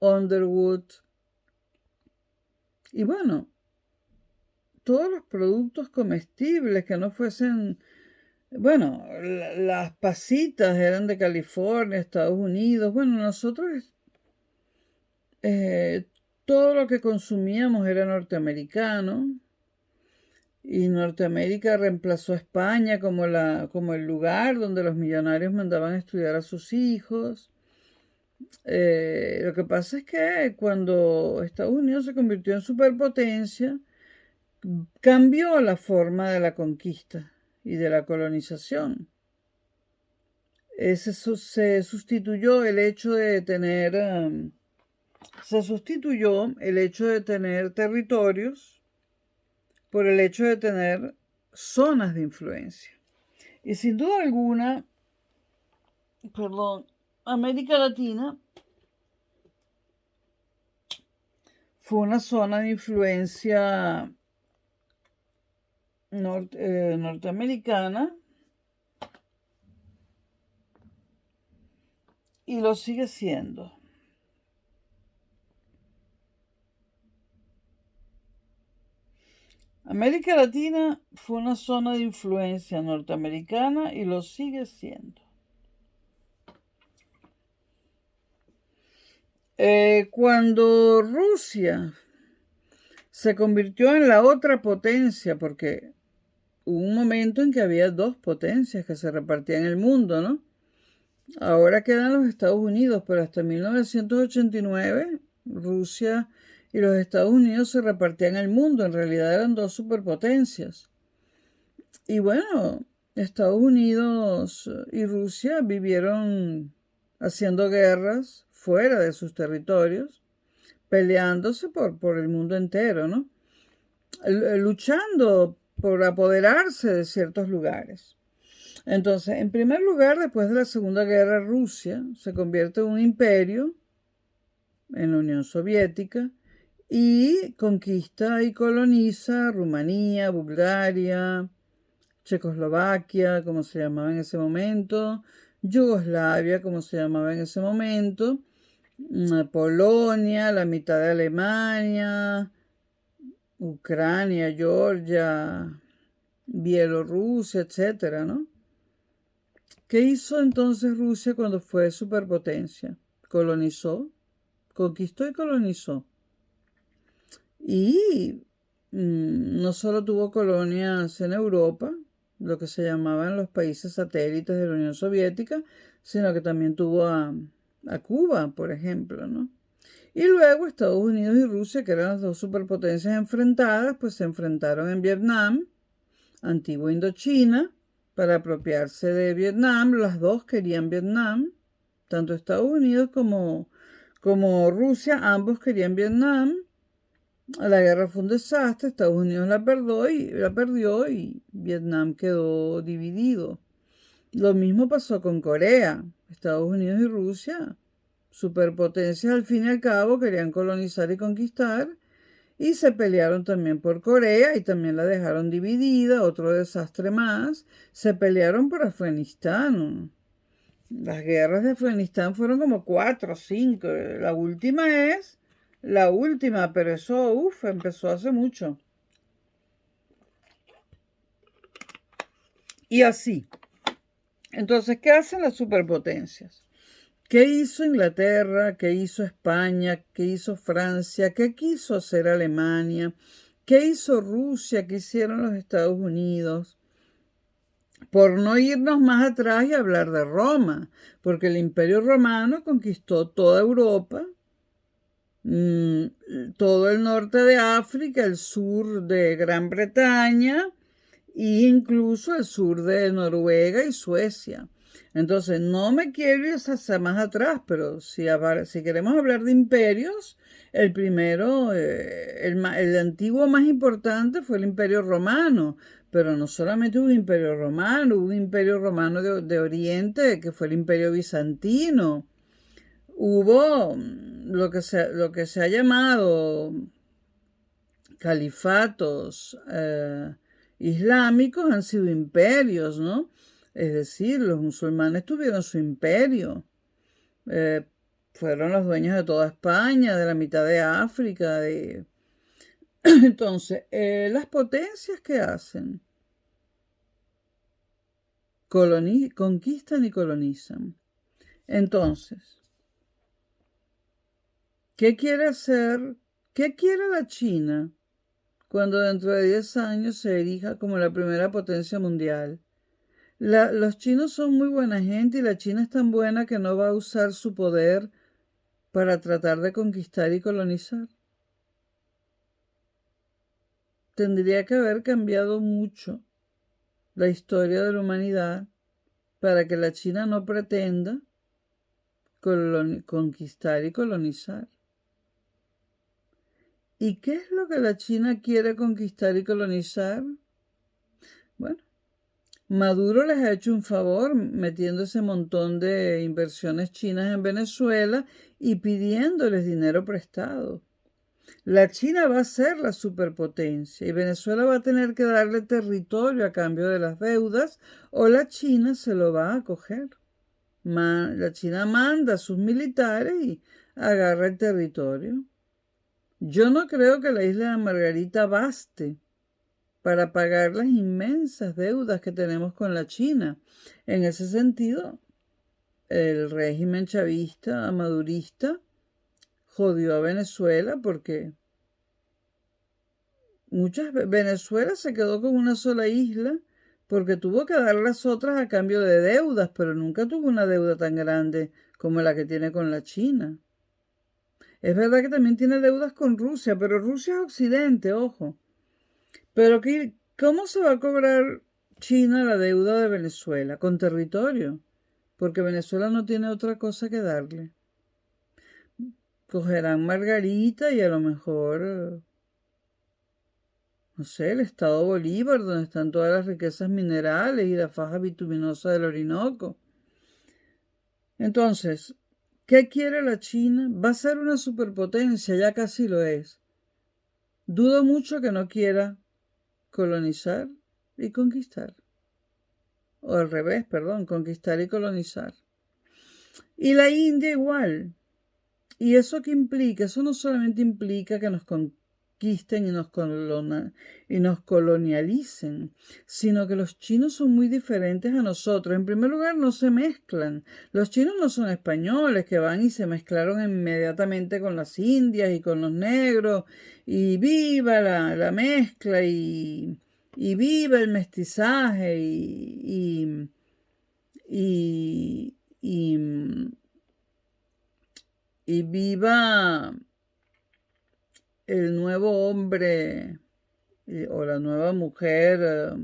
Underwood. Y bueno, todos los productos comestibles que no fuesen, bueno, las pasitas eran de California, Estados Unidos. Bueno, nosotros todo lo que consumíamos era norteamericano. y Norteamérica reemplazó a España como el lugar donde los millonarios mandaban a estudiar a sus hijos. Lo que pasa es que cuando Estados Unidos se convirtió en superpotencia, cambió la forma de la conquista y de la colonización. Se sustituyó el hecho de tener territorios por el hecho de tener zonas de influencia. Y sin duda alguna, América Latina fue una zona de influencia norteamericana y lo sigue siendo. América Latina fue una zona de influencia norteamericana y lo sigue siendo. Cuando Rusia se convirtió en la otra potencia, porque hubo un momento en que había dos potencias que se repartían el mundo, ¿no? Ahora quedan los Estados Unidos, pero hasta 1989 Rusia y los Estados Unidos se repartían el mundo. En realidad eran dos superpotencias. Y bueno, Estados Unidos y Rusia vivieron haciendo guerras fuera de sus territorios, peleándose por el mundo entero, ¿no? Luchando por apoderarse de ciertos lugares. Entonces, en primer lugar, después de la Segunda Guerra, Rusia se convierte en un imperio en la Unión Soviética y conquista y coloniza Rumanía, Bulgaria, Checoslovaquia, como se llamaba en ese momento, Yugoslavia, como se llamaba en ese momento, Polonia, la mitad de Alemania, Ucrania, Georgia, Bielorrusia, etcétera, ¿no? ¿Qué hizo entonces Rusia cuando fue superpotencia? Colonizó, conquistó y colonizó. Y no solo tuvo colonias en Europa, lo que se llamaban los países satélites de la Unión Soviética, sino que también tuvo a Cuba, por ejemplo, ¿no? Y luego Estados Unidos y Rusia, que eran las dos superpotencias enfrentadas, pues se enfrentaron en Vietnam, antigua Indochina, para apropiarse de Vietnam. Las dos querían Vietnam, tanto Estados Unidos como Rusia, ambos querían Vietnam. La guerra fue un desastre, Estados Unidos la perdió y Vietnam quedó dividido. Lo mismo pasó con Corea. Estados Unidos y Rusia, superpotencias al fin y al cabo, querían colonizar y conquistar, y se pelearon también por Corea y también la dejaron dividida, otro desastre más. Se pelearon por Afganistán. Las guerras de Afganistán fueron como 4 o 5. La última, pero eso, empezó hace mucho. Y así. Entonces, ¿qué hacen las superpotencias? ¿Qué hizo Inglaterra? ¿Qué hizo España? ¿Qué hizo Francia? ¿Qué quiso hacer Alemania? ¿Qué hizo Rusia? ¿Qué hicieron los Estados Unidos? Por no irnos más atrás y hablar de Roma, porque el Imperio Romano conquistó toda Europa, todo el norte de África, el sur de Gran Bretaña e incluso el sur de Noruega y Suecia. Entonces, no me quiero ir hacia más atrás, pero si queremos hablar de imperios, el primero, el antiguo más importante fue el Imperio Romano, pero no solamente hubo un Imperio Romano, hubo un Imperio Romano de Oriente, que fue el Imperio Bizantino. Hubo lo que se ha llamado califatos islámicos, han sido imperios, ¿no? Es decir, los musulmanes tuvieron su imperio. Fueron los dueños de toda España, de la mitad de África. Entonces, las potencias que hacen, conquistan y colonizan. Entonces, ¿qué quiere hacer? ¿Qué quiere la China cuando dentro de 10 años se erija como la primera potencia mundial. Los chinos son muy buena gente y la China es tan buena que no va a usar su poder para tratar de conquistar y colonizar. Tendría que haber cambiado mucho la historia de la humanidad para que la China no pretenda conquistar y colonizar. ¿Y qué es lo que la China quiere conquistar y colonizar? Bueno, Maduro les ha hecho un favor metiendo ese montón de inversiones chinas en Venezuela y pidiéndoles dinero prestado. La China va a ser la superpotencia y Venezuela va a tener que darle territorio a cambio de las deudas o la China se lo va a coger. La China manda a sus militares y agarra el territorio. Yo no creo que la isla de Margarita baste para pagar las inmensas deudas que tenemos con la China. En ese sentido, el régimen chavista, madurista, jodió a Venezuela porque Venezuela se quedó con una sola isla porque tuvo que dar las otras a cambio de deudas, pero nunca tuvo una deuda tan grande como la que tiene con la China. Es verdad que también tiene deudas con Rusia, pero Rusia es Occidente, ojo. Pero ¿cómo se va a cobrar China la deuda de Venezuela? Con territorio, porque Venezuela no tiene otra cosa que darle. Cogerán Margarita y a lo mejor, no sé, el estado Bolívar, donde están todas las riquezas minerales y la faja bituminosa del Orinoco. Entonces, ¿qué quiere la China? Va a ser una superpotencia, ya casi lo es. Dudo mucho que no quiera colonizar y conquistar. O al revés, perdón, conquistar y colonizar. Y la India igual. ¿Y eso qué implica? Eso no solamente implica que nos conquisten y nos colonialicen, sino que los chinos son muy diferentes a nosotros. En primer lugar, no se mezclan. Los chinos no son españoles que van y se mezclaron inmediatamente con las indias y con los negros. Y viva la mezcla y viva el mestizaje y viva el nuevo hombre o la nueva mujer,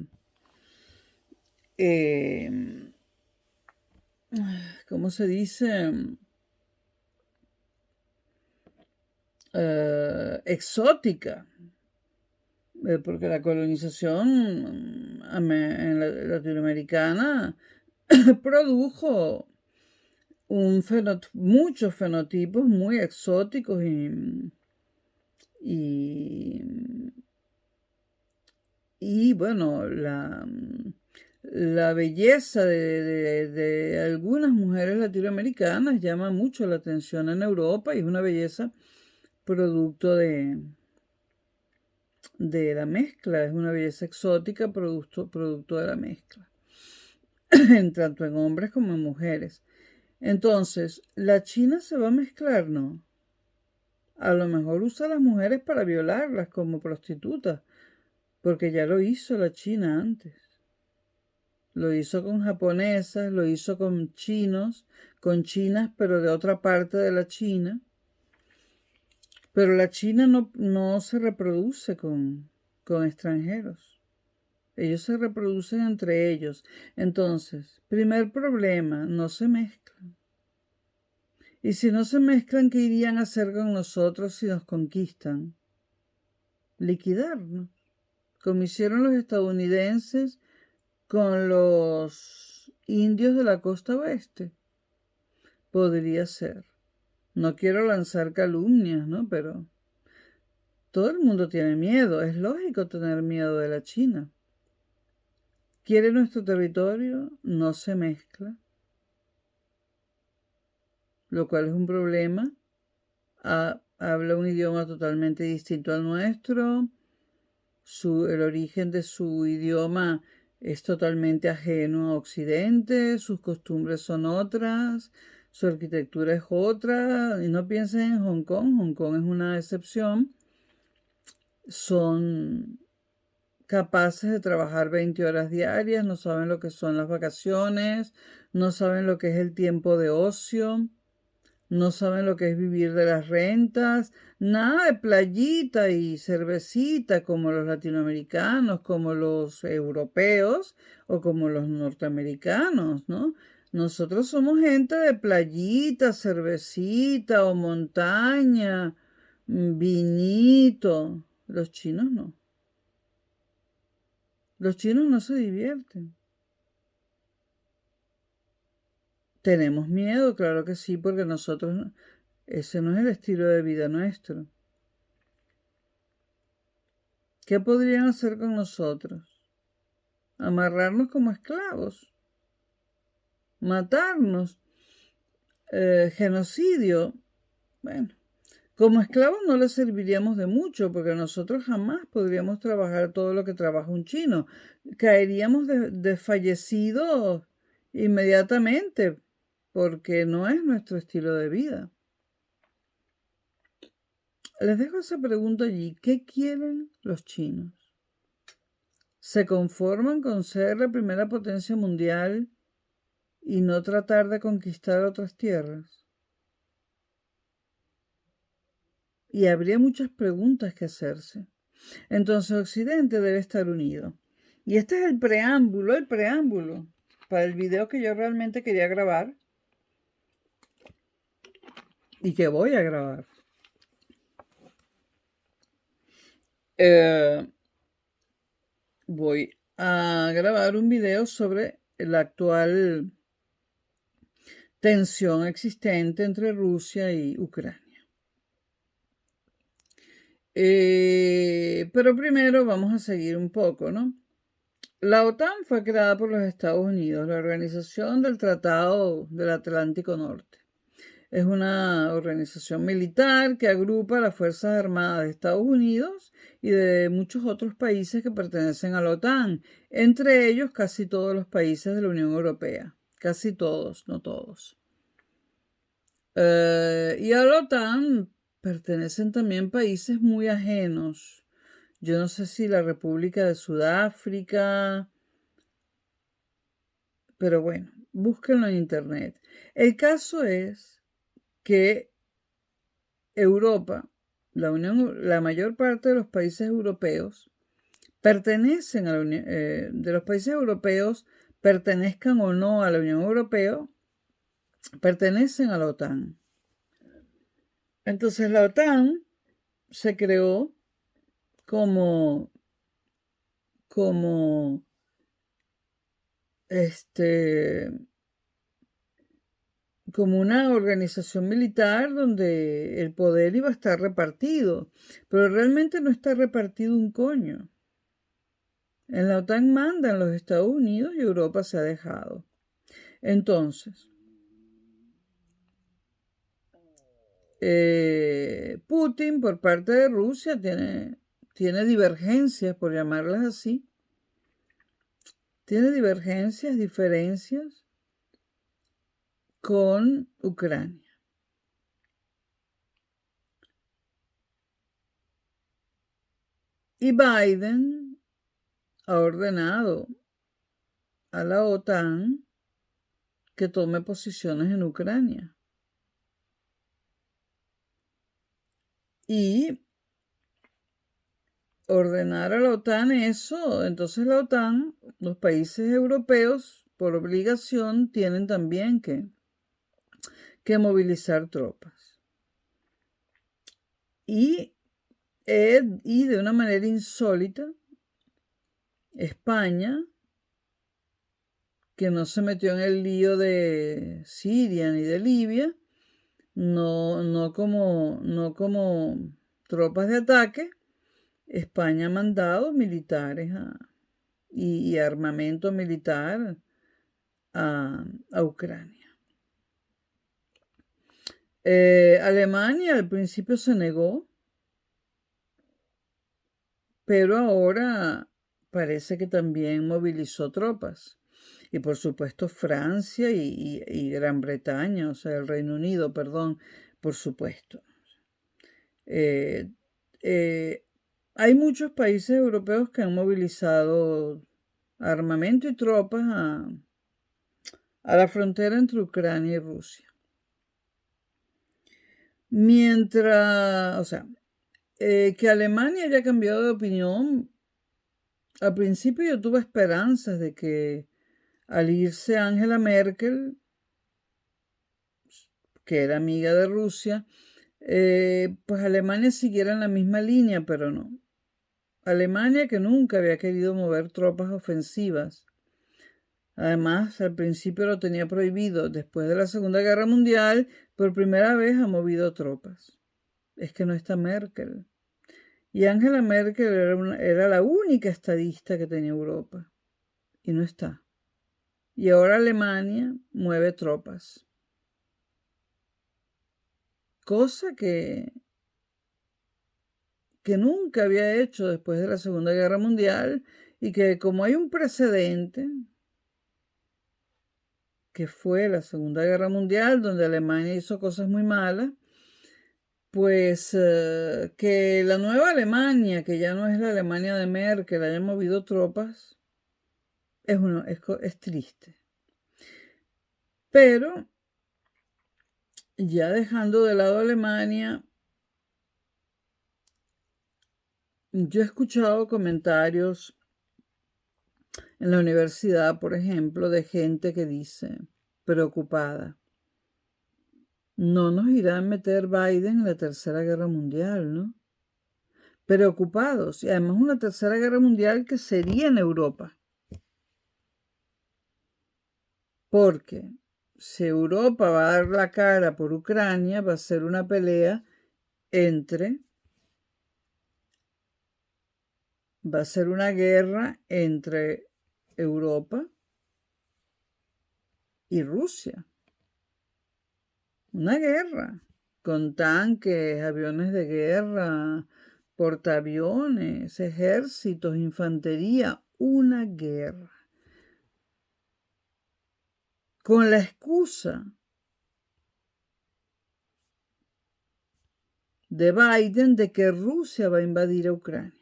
¿cómo se dice? Exótica. Porque la colonización latinoamericana produjo muchos fenotipos muy exóticos y bueno, la belleza de algunas mujeres latinoamericanas llama mucho la atención en Europa y es una belleza producto de la mezcla, es una belleza exótica producto de la mezcla, tanto en hombres como en mujeres. Entonces, ¿la China se va a mezclar? No. A lo mejor usa a las mujeres para violarlas como prostitutas, porque ya lo hizo la China antes. Lo hizo con japonesas, lo hizo con chinos, con chinas, pero de otra parte de la China. Pero la China no se reproduce con extranjeros. Ellos se reproducen entre ellos. Entonces, primer problema, no se mezclan. Y si no se mezclan, ¿qué irían a hacer con nosotros si nos conquistan? Liquidarnos, como hicieron los estadounidenses con los indios de la costa oeste. Podría ser. No quiero lanzar calumnias, ¿no? Pero todo el mundo tiene miedo. Es lógico tener miedo de la China. Quiere nuestro territorio, no se mezcla, lo cual es un problema. Habla un idioma totalmente distinto al nuestro. El origen de su idioma es totalmente ajeno a Occidente, sus costumbres son otras, su arquitectura es otra. Y no piensen en Hong Kong. Hong Kong es una excepción. son capaces de trabajar 20 horas diarias, no saben lo que son las vacaciones, no saben lo que es el tiempo de ocio, no saben lo que es vivir de las rentas, nada de playita y cervecita como los latinoamericanos, como los europeos o como los norteamericanos, ¿no? Nosotros somos gente de playita, cervecita o montaña, vinito. Los chinos no. Los chinos no se divierten. Tenemos miedo, claro que sí, porque ese no es el estilo de vida nuestro. ¿Qué podrían hacer con nosotros? Amarrarnos como esclavos, matarnos, genocidio. Bueno, como esclavos no les serviríamos de mucho porque nosotros jamás podríamos trabajar todo lo que trabaja un chino. Caeríamos desfallecidos inmediatamente porque no es nuestro estilo de vida. Les dejo esa pregunta allí. ¿Qué quieren los chinos? ¿Se conforman con ser la primera potencia mundial y no tratar de conquistar otras tierras? Y habría muchas preguntas que hacerse. Entonces Occidente debe estar unido. Y este es el preámbulo para el video que yo realmente quería grabar y que voy a grabar. Voy a grabar un video sobre la actual tensión existente entre Rusia y Ucrania. Pero primero vamos a seguir un poco, ¿no? La OTAN fue creada por los Estados Unidos, la Organización del Tratado del Atlántico Norte. Es una organización militar que agrupa las Fuerzas Armadas de Estados Unidos y de muchos otros países que pertenecen a la OTAN, entre ellos casi todos los países de la Unión Europea, casi todos, no todos. Y a la OTAN pertenecen también países muy ajenos. Yo no sé si la República de Sudáfrica, pero bueno, búsquenlo en internet. El caso es que Europa, la mayor parte de los países europeos pertenecen a la Unión, de los países europeos, pertenezcan o no a la Unión Europea, pertenecen a la OTAN. Entonces la OTAN se creó como una organización militar donde el poder iba a estar repartido, pero realmente no está repartido un coño. En la OTAN mandan los Estados Unidos y Europa se ha dejado. Entonces, Putin, por parte de Rusia, tiene divergencias, por llamarlas así. Tiene diferencias con Ucrania. Y Biden ha ordenado a la OTAN que tome posiciones en Ucrania. Y ordenar a la OTAN eso, entonces la OTAN, los países europeos, por obligación, tienen también que movilizar tropas. Y de una manera insólita, España, que no se metió en el lío de Siria ni de Libia, no como tropas de ataque, España ha mandado militares y armamento militar a Ucrania. Alemania al principio se negó, pero ahora parece que también movilizó tropas. Y por supuesto Francia y Gran Bretaña, o sea, el Reino Unido, perdón, por supuesto. hay muchos países europeos que han movilizado armamento y tropas a la frontera entre Ucrania y Rusia. Mientras, o sea, que Alemania haya cambiado de opinión, al principio yo tuve esperanzas de que al irse Angela Merkel, que era amiga de Rusia, pues Alemania siguiera en la misma línea, pero no. Alemania, que nunca había querido mover tropas ofensivas, además al principio lo tenía prohibido, después de la Segunda Guerra Mundial, por primera vez ha movido tropas. Es que no está Merkel. Y Angela Merkel era la única estadista que tenía Europa. Y no está. Y ahora Alemania mueve tropas. Cosa que nunca había hecho después de la Segunda Guerra Mundial y que como hay un precedente, que fue la Segunda Guerra Mundial, donde Alemania hizo cosas muy malas, pues que la nueva Alemania, que ya no es la Alemania de Merkel, haya movido tropas, es triste. Pero, ya dejando de lado Alemania, yo he escuchado comentarios en la universidad, por ejemplo, de gente que dice, preocupada, no nos irá a meter Biden en la Tercera Guerra Mundial, ¿no? Preocupados, y además una Tercera Guerra Mundial que sería en Europa. Porque si Europa va a dar la cara por Ucrania, va a ser una pelea va a ser una guerra entre Europa y Rusia. Una guerra con tanques, aviones de guerra, portaaviones, ejércitos, infantería, una guerra. Con la excusa de Biden de que Rusia va a invadir a Ucrania.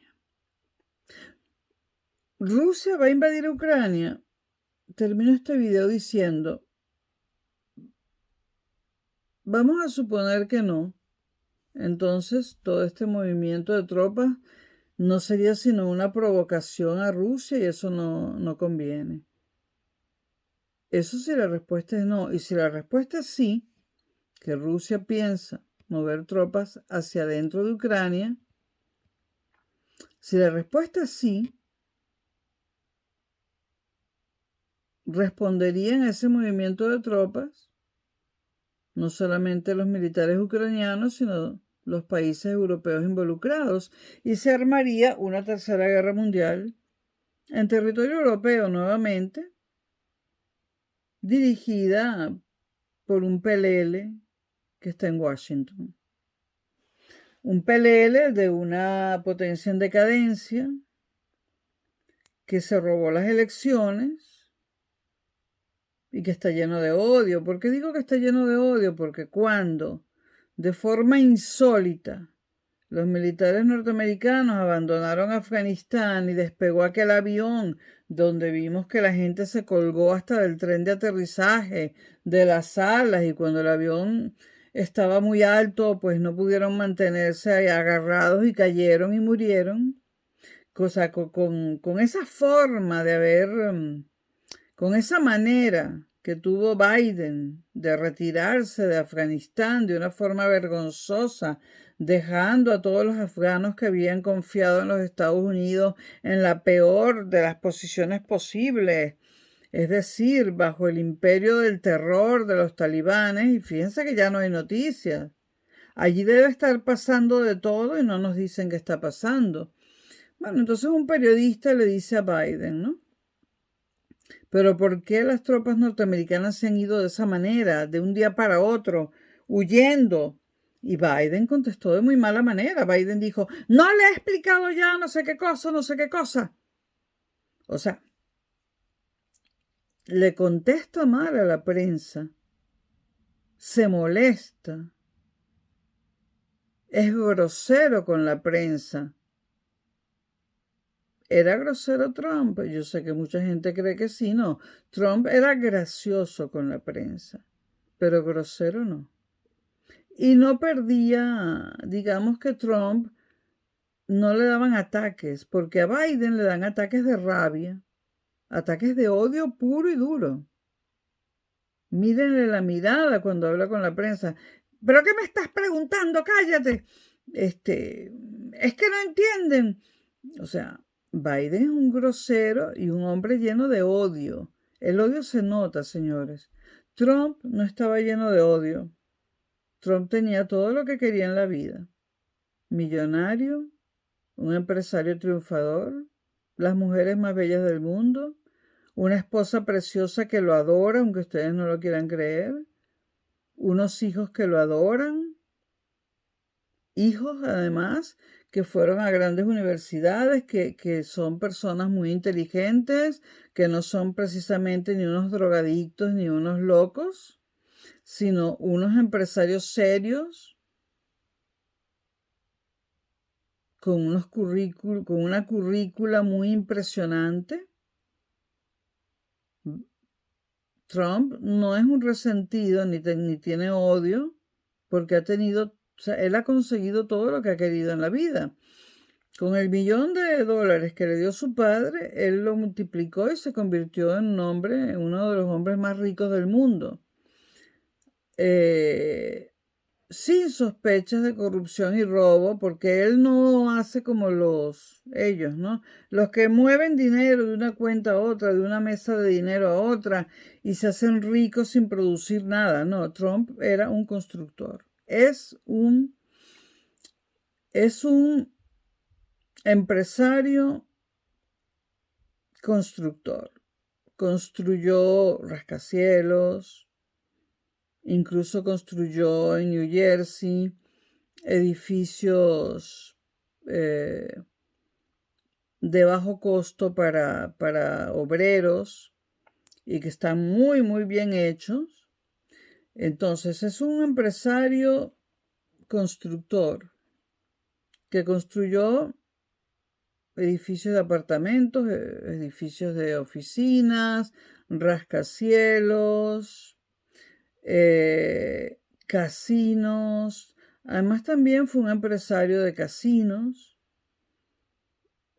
Rusia va a invadir a Ucrania. Termino este video diciendo, vamos a suponer que no. Entonces, todo este movimiento de tropas no sería sino una provocación a Rusia y eso no conviene. Eso si la respuesta es no. Y si la respuesta es sí, que Rusia piensa mover tropas hacia adentro de Ucrania, si la respuesta es sí, responderían a ese movimiento de tropas no solamente los militares ucranianos, sino los países europeos involucrados, y se armaría una tercera guerra mundial en territorio europeo nuevamente, dirigida por un PLL que está en Washington. Un PLL de una potencia en decadencia que se robó las elecciones y que está lleno de odio. ¿Por qué digo que está lleno de odio? Porque cuando, de forma insólita, los militares norteamericanos abandonaron Afganistán y despegó aquel avión donde vimos que la gente se colgó hasta del tren de aterrizaje, de las alas, y cuando el avión estaba muy alto, pues no pudieron mantenerse agarrados y cayeron y murieron. Cosa con esa forma de haber, con esa manera que tuvo Biden de retirarse de Afganistán de una forma vergonzosa, dejando a todos los afganos que habían confiado en los Estados Unidos en la peor de las posiciones posibles, es decir, bajo el imperio del terror de los talibanes, y fíjense que ya no hay noticias. Allí debe estar pasando de todo y no nos dicen qué está pasando. Bueno, entonces un periodista le dice a Biden, ¿no? Pero ¿por qué las tropas norteamericanas se han ido de esa manera, de un día para otro, huyendo? Y Biden contestó de muy mala manera. Biden dijo, no le he explicado ya no sé qué cosa, no sé qué cosa. O sea, le contesta mal a la prensa, se molesta, es grosero con la prensa, ¿Era grosero Trump? Yo sé que mucha gente cree que sí, no. Trump era gracioso con la prensa, pero grosero no. Y no perdía, digamos que Trump no le daban ataques, porque a Biden le dan ataques de rabia, ataques de odio puro y duro. Mírenle la mirada cuando habla con la prensa. ¿Pero qué me estás preguntando? Cállate. Es que no entienden. O sea, Biden es un grosero y un hombre lleno de odio. El odio se nota, señores. Trump no estaba lleno de odio. Trump tenía todo lo que quería en la vida. Millonario, un empresario triunfador, las mujeres más bellas del mundo, una esposa preciosa que lo adora, aunque ustedes no lo quieran creer, unos hijos que lo adoran, hijos además que fueron a grandes universidades, que son personas muy inteligentes, que no son precisamente ni unos drogadictos ni unos locos, sino unos empresarios serios con una currícula muy impresionante. Trump no es un resentido ni tiene odio, porque o sea, él ha conseguido todo lo que ha querido en la vida. Con el $1.000.000 que le dio su padre, él lo multiplicó y se convirtió en uno de los hombres más ricos del mundo. Sin sospechas de corrupción y robo, porque él no hace como ellos, ¿no? Los que mueven dinero de una cuenta a otra, de una mesa de dinero a otra, y se hacen ricos sin producir nada. No, Trump era un constructor. Es un empresario constructor. Construyó rascacielos, incluso construyó en New Jersey edificios de bajo costo para obreros y que están muy, muy bien hechos. Entonces es un empresario constructor que construyó edificios de apartamentos, edificios de oficinas, rascacielos, casinos. Además también fue un empresario de casinos.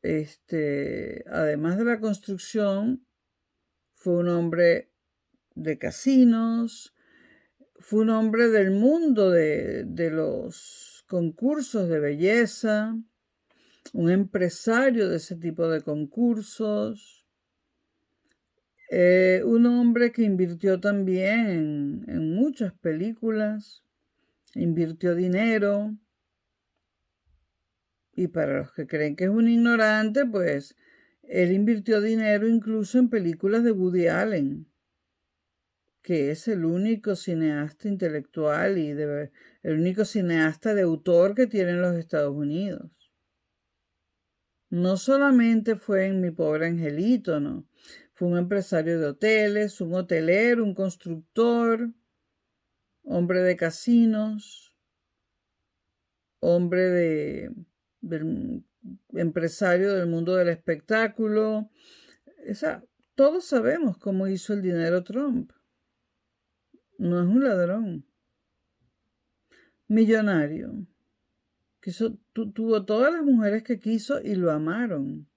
Además de la construcción, fue un hombre de casinos, fue un hombre del mundo de los concursos de belleza, un empresario de ese tipo de concursos, un hombre que invirtió también en muchas películas, invirtió dinero. Y para los que creen que es un ignorante, pues él invirtió dinero incluso en películas de Woody Allen, que es el único cineasta intelectual y el único cineasta de autor que tienen los Estados Unidos. No solamente fue en Mi Pobre Angelito, no. Fue un empresario de hoteles, un hotelero, un constructor, hombre de casinos, hombre empresario del mundo del espectáculo. Todos sabemos cómo hizo el dinero Trump. No es un ladrón. Millonario. Tuvo todas las mujeres que quiso y lo amaron.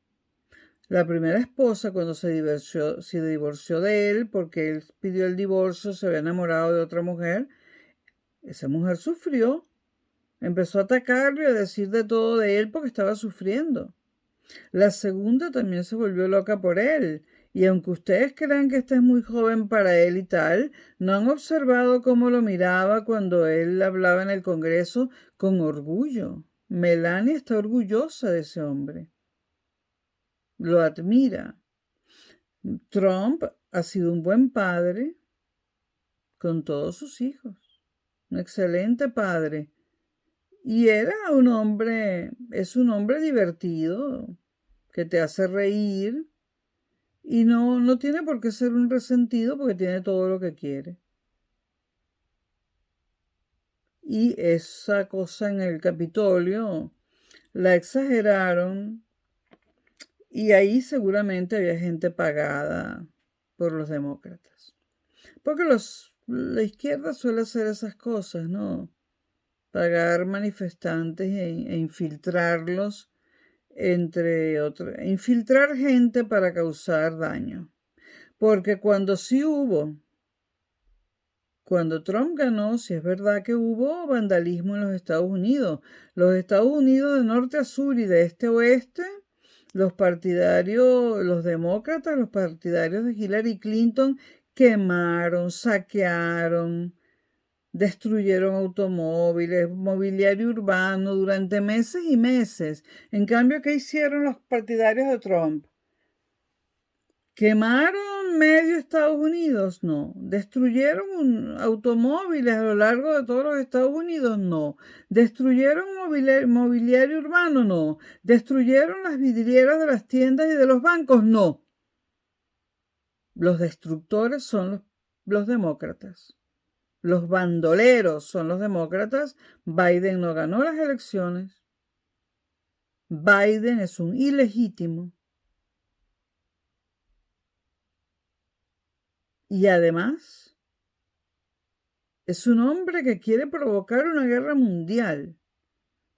La primera esposa, cuando se divorció de él, porque él pidió el divorcio, se había enamorado de otra mujer, esa mujer sufrió. Empezó a atacarlo y a decir de todo de él porque estaba sufriendo. La segunda también se volvió loca por él. Y aunque ustedes crean que este es muy joven para él y tal, no han observado cómo lo miraba cuando él hablaba en el Congreso con orgullo. Melania está orgullosa de ese hombre. Lo admira. Trump ha sido un buen padre con todos sus hijos. Un excelente padre. Y es un hombre divertido, que te hace reír. Y no tiene por qué ser un resentido porque tiene todo lo que quiere. Y esa cosa en el Capitolio la exageraron Y ahí seguramente había gente pagada por los demócratas. Porque la izquierda suele hacer esas cosas, ¿no? Pagar manifestantes e infiltrarlos, entre otros, infiltrar gente para causar daño. Porque cuando Trump ganó, sí es verdad que hubo vandalismo en los Estados Unidos. Los Estados Unidos de norte a sur y de este a oeste, los partidarios, los demócratas, los partidarios de Hillary Clinton, quemaron, saquearon, destruyeron automóviles, mobiliario urbano durante meses y meses. En cambio, ¿qué hicieron los partidarios de Trump? ¿Quemaron medio Estados Unidos? No. ¿Destruyeron automóviles a lo largo de todos los Estados Unidos? No. ¿Destruyeron mobiliario urbano? No. ¿Destruyeron las vidrieras de las tiendas y de los bancos? No. Los destructores son los demócratas. Los bandoleros son los demócratas. Biden no ganó las elecciones. Biden es un ilegítimo. Y además, es un hombre que quiere provocar una guerra mundial,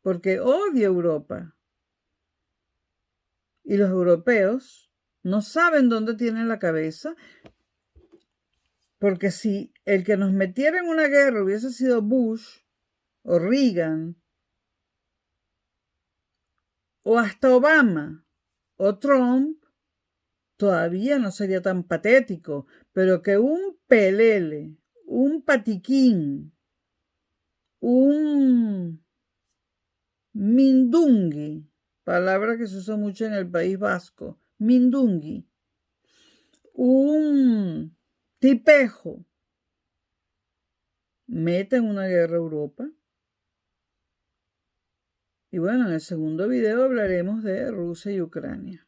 porque odia Europa. Y los europeos no saben dónde tienen la cabeza, porque si el que nos metiera en una guerra hubiese sido Bush o Reagan, o hasta Obama o Trump, todavía no sería tan patético, pero que un pelele, un patiquín, un mindungui, palabra que se usa mucho en el País Vasco, mindungui, un tipejo, meta en una guerra a Europa. Y bueno, en el segundo video hablaremos de Rusia y Ucrania.